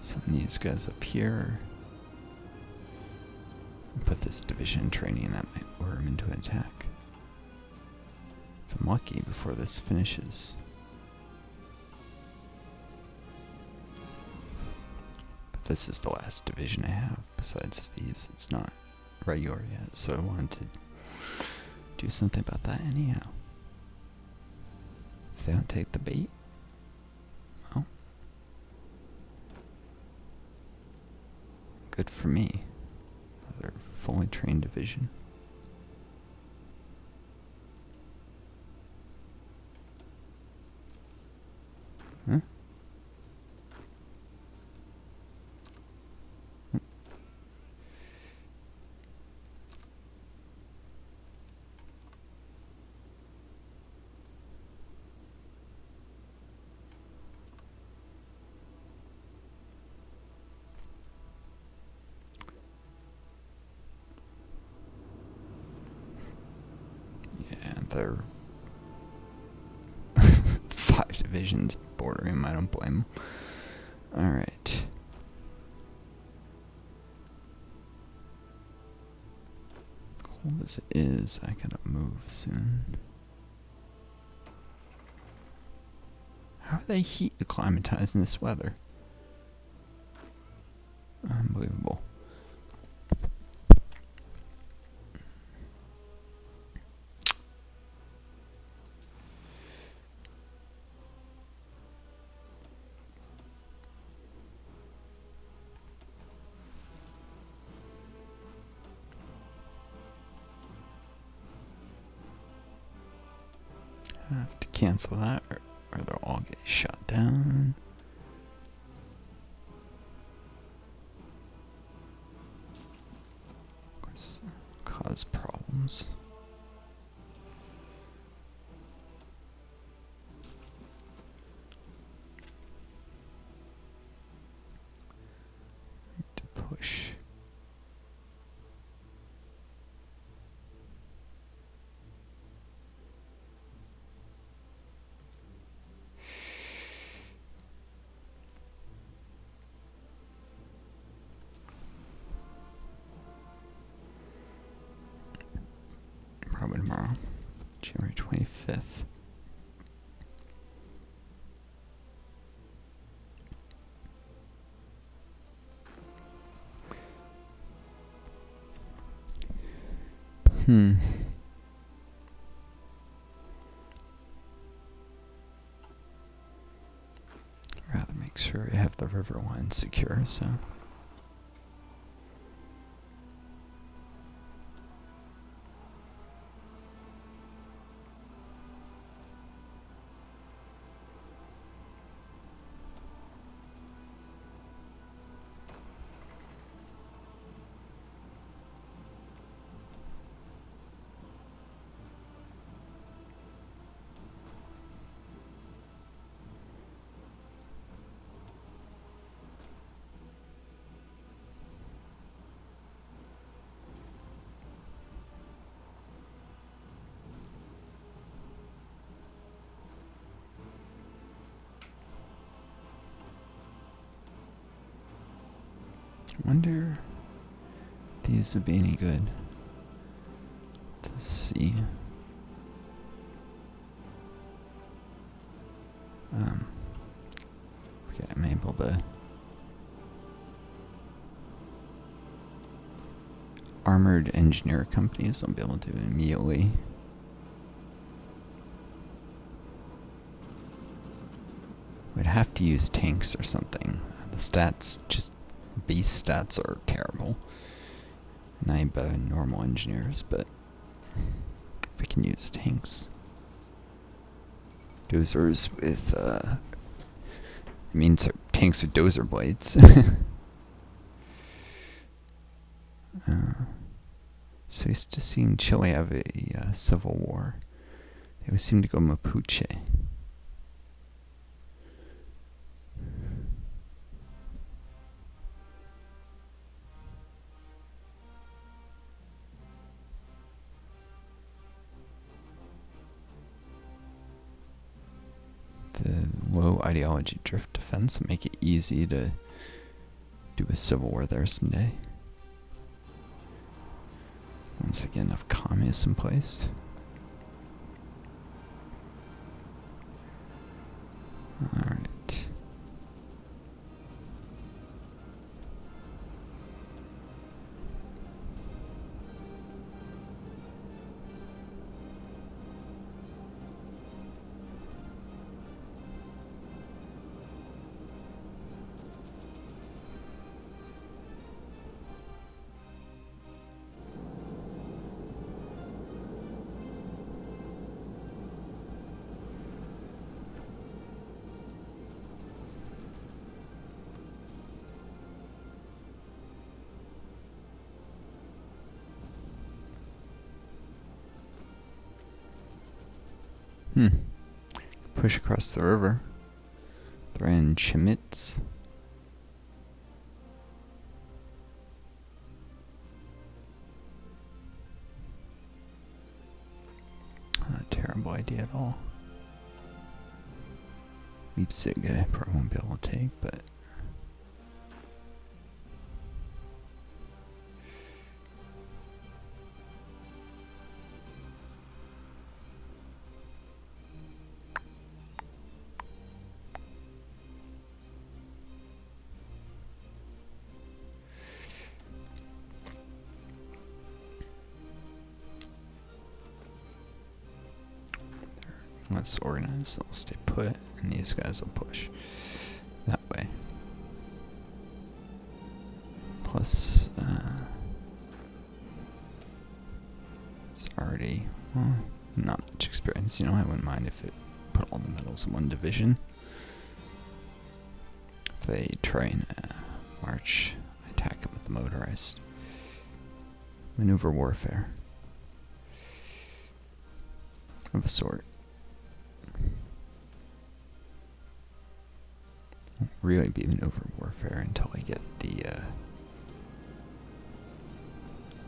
Send these guys up here. Put this division in training, that might lure him into an attack. If I'm lucky before this finishes. But this is the last division I have. Besides these, it's not regular yet, so I wanted to do something about that anyhow. If they don't take the bait, well, good for me. Another fully trained division. Huh? They're 5 divisions bordering him, I don't blame him. Alright. Cold as it is, I gotta move soon. How are they heat acclimatized in this weather? Unbelievable. I have to cancel that or they'll all get shot down. Of course, cause problems. Need to push. January 25th. Rather make sure I have the river line secure, so. I wonder if these would be any good to see. Okay, I'm able to armored engineer companies. I'll be able to immediately would have to use tanks or something. The stats, just base stats, are terrible. And I'm normal engineers, but if we can use tanks. Dozers with, it means tanks with dozer blades. So used to seeing Chile have a civil war. They would seem to go Mapuche. The low ideology drift defense will make it easy to do a civil war there someday. Once again, enough communists in place. Alright. Push across the river. They're in Chemitz. Not a terrible idea at all. Leipzig I probably won't be able to take, but let's organize. They'll stay put, and these guys will push that way. Plus, it's already, well, not much experience. You know, I wouldn't mind if it put all the medals in one division. If they try and march, attack them with the motorized. Maneuver warfare of a sort. Won't really be maneuver warfare until I get the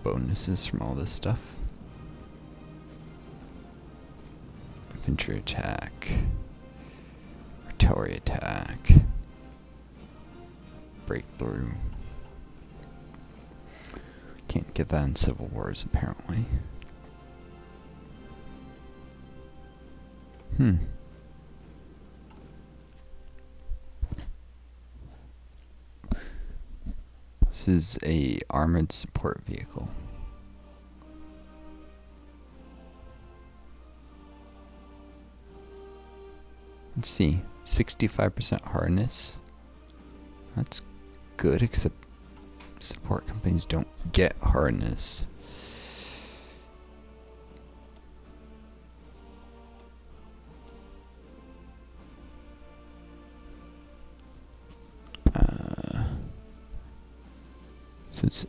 bonuses from all this stuff. Infantry attack, artillery attack, breakthrough. Can't get that in civil wars apparently. Hmm. This is a armored support vehicle. Let's see, 65% hardness. That's good, except support companies don't get hardness. So it's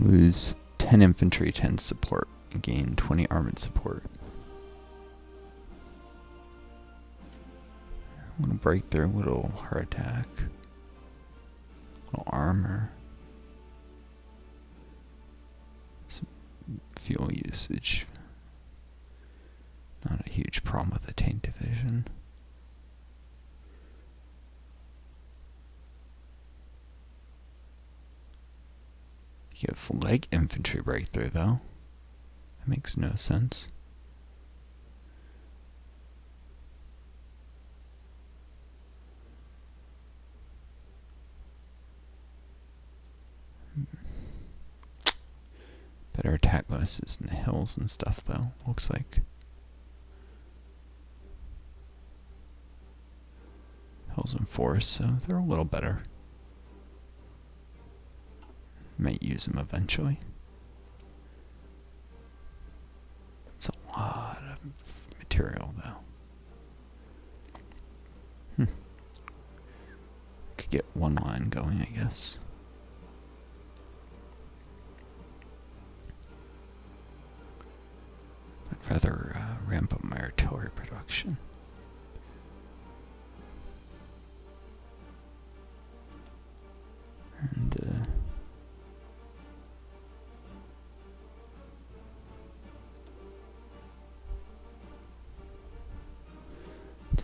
lose 10 infantry, 10 support, and gain 20 armored support. Little breakthrough, little heart attack, little armor, some fuel usage. Not a huge problem with the tank division. Give leg infantry breakthrough though. That makes no sense. Better attack bonuses in the hills and stuff though, looks like. Hills and forests, so they're a little better. Might use them eventually. It's a lot of material though. Could get one line going, I guess. I'd rather ramp up my artillery production. And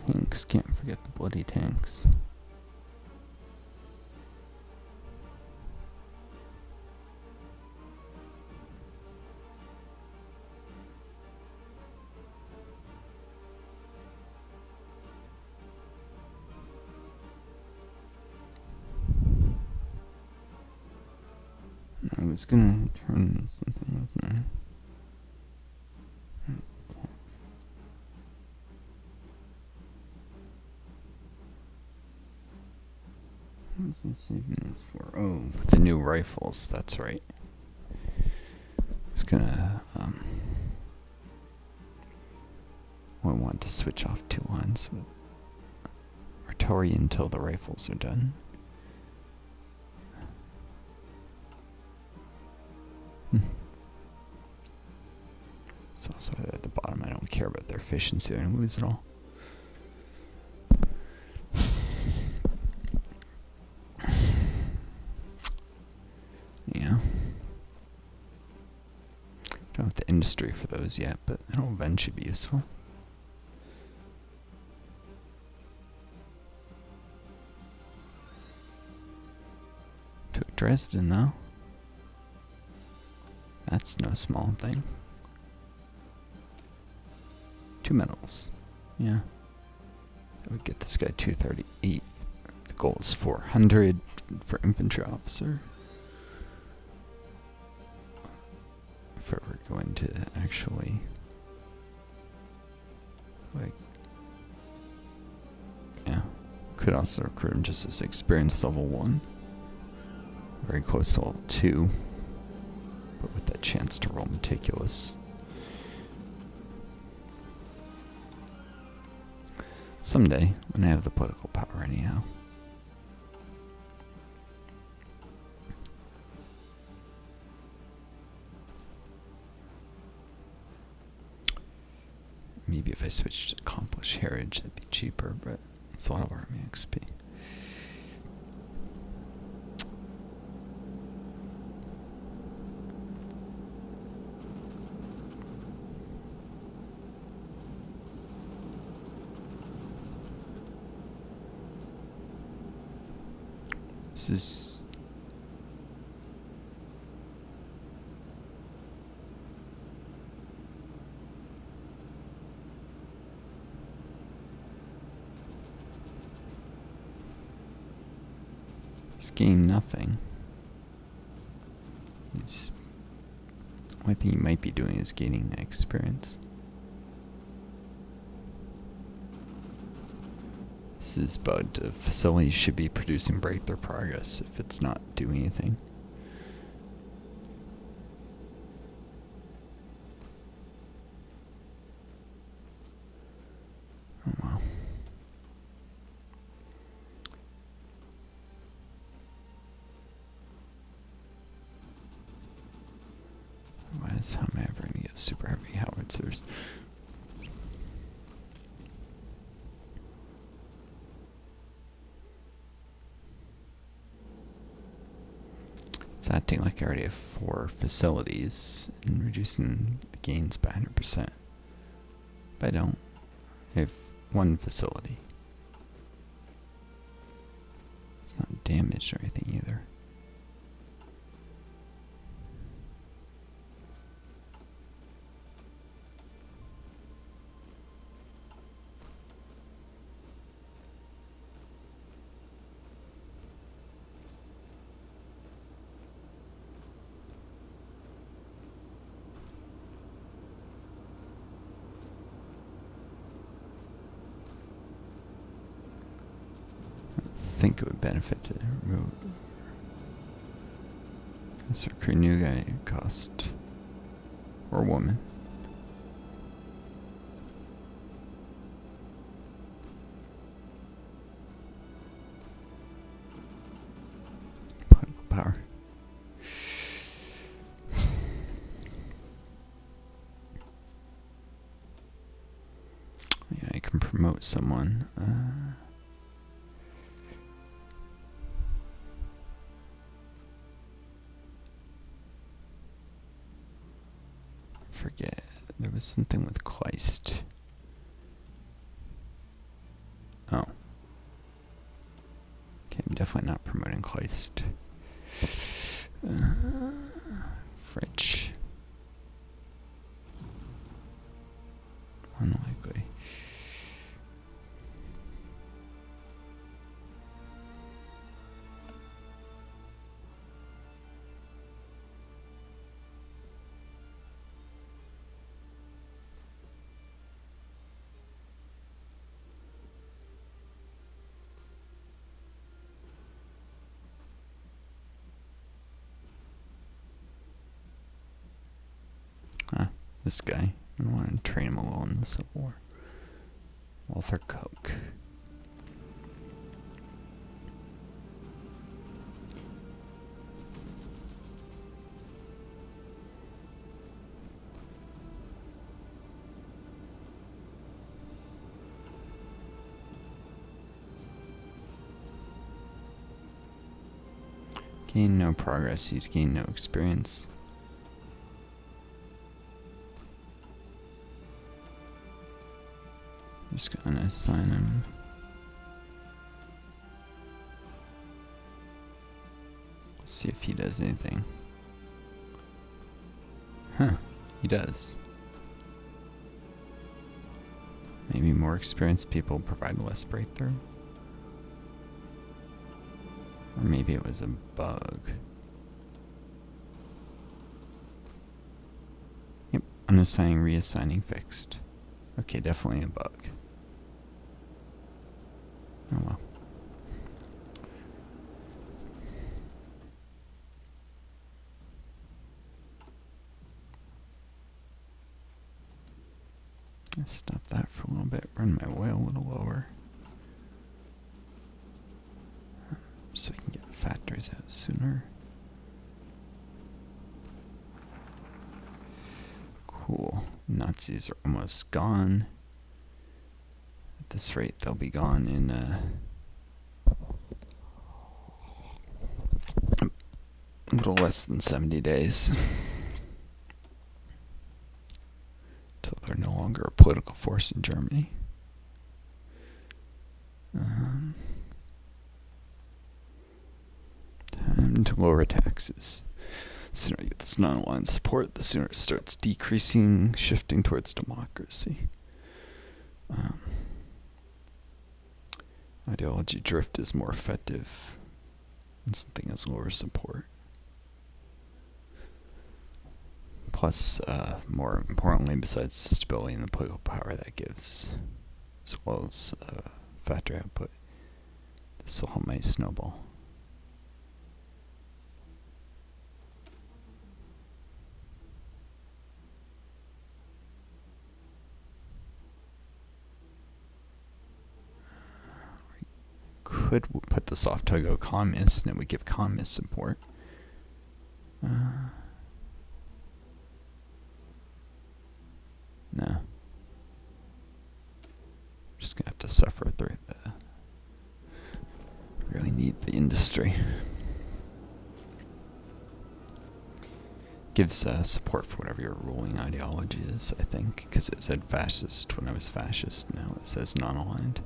tanks, can't forget the bloody tanks. I was gonna turn something, wasn't I? What's this even for? Oh, the new rifles, that's right. It's gonna, I want to switch off 2 lines with artillery until the rifles are done. It's also at the bottom, I don't care about their efficiency, I don't lose it all. Yeah. Don't have the industry for those yet, but it'll eventually be useful. Took Dresden though. That's no small thing. 2 medals. Yeah. That would get this guy 238. The goal is 400 for infantry officer. If I were going to actually, like, yeah, could also recruit him just as experience level 1. Very close to level 2, but with that chance to roll meticulous. Someday, when I have the political power anyhow. Maybe if I switched to Accomplished Heritage, that'd be cheaper, but it's a lot of army XP. This is He's gaining nothing. The only thing he might be doing is gaining experience. This is bugged. A facility should be producing breakthrough progress if it's not doing anything. Oh well. Otherwise, how am I ever going to get super heavy howitzers? It's acting like I already have 4 facilities and reducing the gains by 100%. But I don't. I have 1 facility. It's not damaged or anything either. I think it would benefit to remove this recruit new guy cost or woman. Political power. Yeah, I can promote someone. Forget. There was something with Kleist. Oh. Okay, I'm definitely not promoting Kleist. French. Unlikely. This guy. I want to train him a little in the Civil War. Walter Koch. Gain no progress. He's gained no experience. Just gonna assign him. See if he does anything. Huh, he does. Maybe more experienced people provide less breakthrough. Or maybe it was a bug. Yep, unassigning, reassigning fixed. Okay, definitely a bug. Oh well. Let's stop that for a little bit, run my oil a little lower. So we can get factories out sooner. Cool. Nazis are almost gone. At this rate, they'll be gone in a little less than 70 days. Until they're no longer a political force in Germany. Time to lower taxes. The sooner you get this non-aligned support, the sooner it starts decreasing, shifting towards democracy. Ideology drift is more effective. and something has lower support. Plus, more importantly, besides the stability and the political power that gives, as well as factory output, this will help my snowball. Could put this off to go communist, and it would give communist support. No. Just gonna have to suffer through the. Really need the industry. Gives support for whatever your ruling ideology is, I think, because it said fascist when I was fascist. Now it says non-aligned.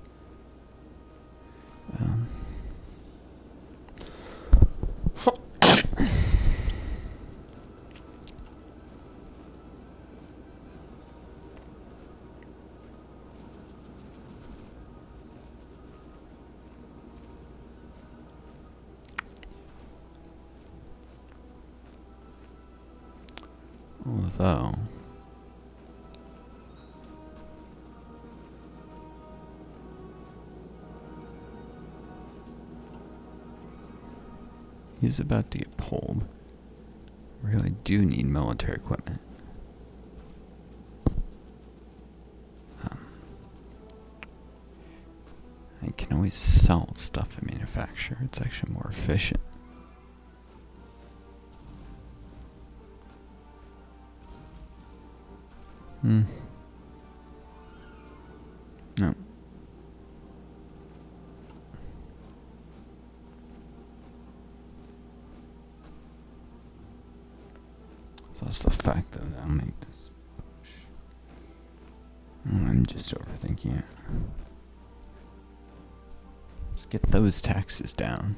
Although he's about to get pulled. Really do need military equipment. I can always sell stuff I manufacture. It's actually more efficient. No. So that's the fact that I'll make this push. I'm just overthinking it. Let's get those taxes down.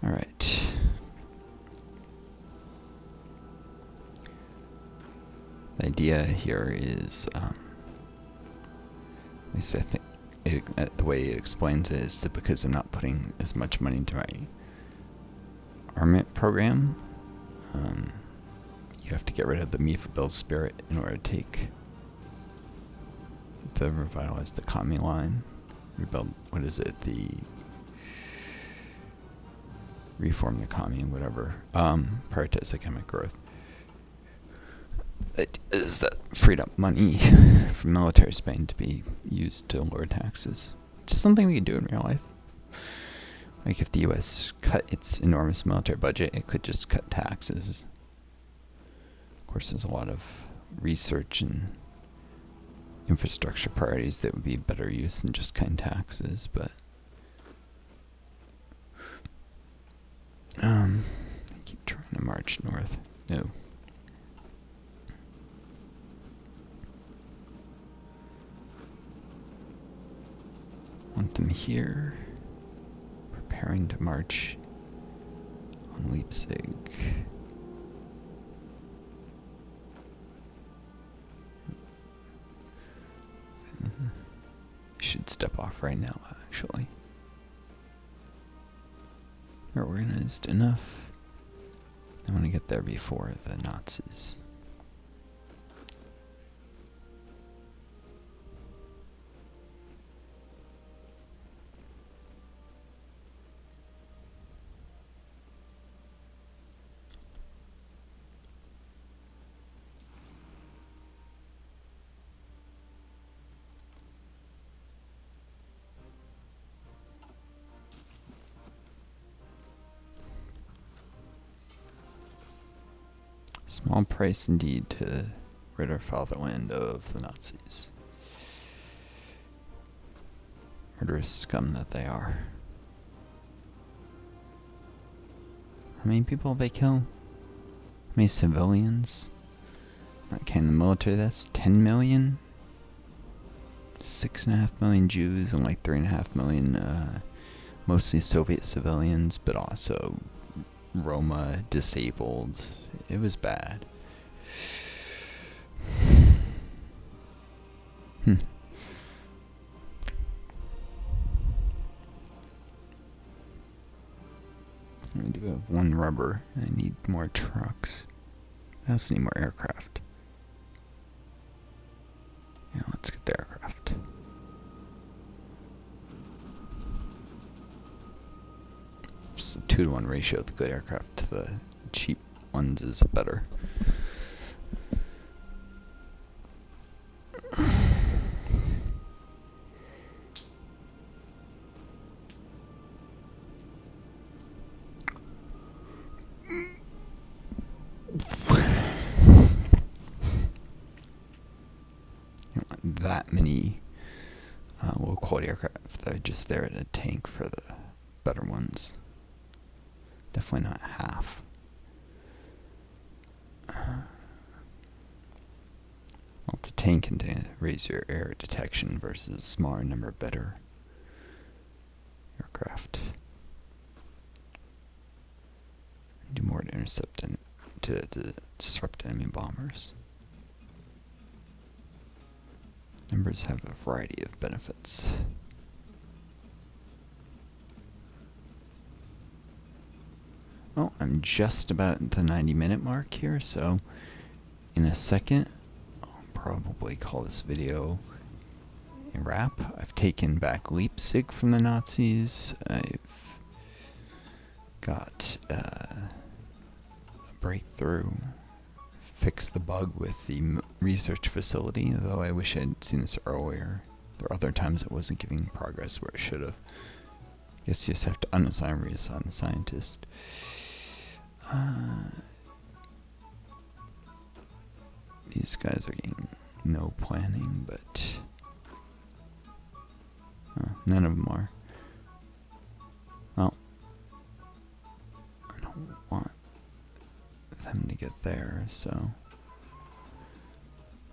Alright. The idea here is, at least I think the way it explains it is that because I'm not putting as much money into my armament program, you have to get rid of the MIFA build spirit in order to revitalize the commie line. Rebuild, what is it? Reform the commie, whatever. Prioritize economic growth. It is that freed up money from military spending to be used to lower taxes. Just something we can do in real life. Like if the US cut its enormous military budget, it could just cut taxes. Of course, there's a lot of research and infrastructure priorities that would be better used than just cutting taxes, but I keep trying to march north. No. Want them here. Preparing to march on Leipzig. Should step off right now, actually. They're organized enough. I want to get there before the Nazis. Small price indeed to rid our fatherland of the Nazis. Murderous scum that they are. How many people have they killed? How many civilians? Not counting the military, that's 10 million? 6.5 million Jews and like 3.5 million mostly Soviet civilians, but also Roma, disabled. It was bad. Hmm. one rubber. I need more trucks. I also need more aircraft. Yeah, let's get the aircraft. It's a 2-to-1 ratio. The good aircraft to the cheap ones is better. That many low quality aircraft that are just there to tank for the better ones. Definitely not half. Well, to tank and to raise your air detection versus a smaller number of better aircraft. Do more to intercept and to disrupt enemy bombers. Numbers have a variety of benefits. Oh, I'm just about the 90-minute mark here, so in a second, I'll probably call this video a wrap. I've taken back Leipzig from the Nazis. I've got a breakthrough. Fix the bug with the research facility, though I wish I'd seen this earlier. There are other times it wasn't giving progress where it should have. I guess you just have to unassign, reassign the scientist. These guys are getting no planning, but none of them are. Well, I don't want them to get there, so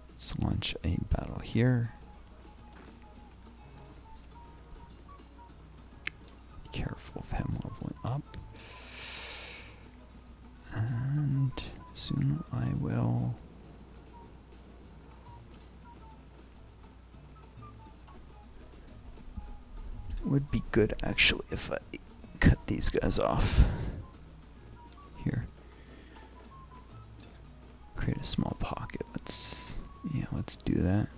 let's launch a battle here. Be careful of him leveling up. And soon I will would be good actually if I cut these guys off here. Create a small pocket. Let's do that.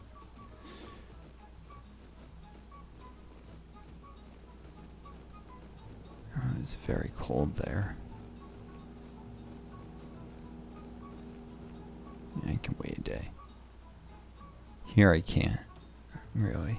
Oh, it's very cold there. Yeah, I can wait a day. Here I can't, really.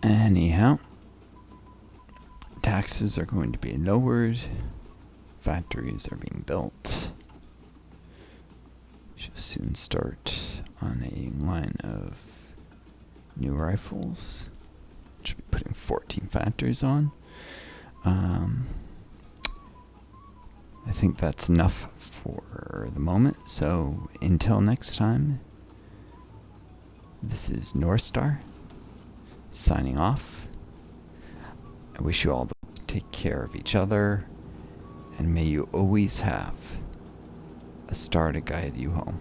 Anyhow, taxes are going to be lowered. Factories are being built. Should soon start on a line of new rifles. Should be putting 14 factories on. I think that's enough for the moment. So until next time, this is Northstar signing off. I wish you all the best. Take care of each other, and may you always have a star to guide you home.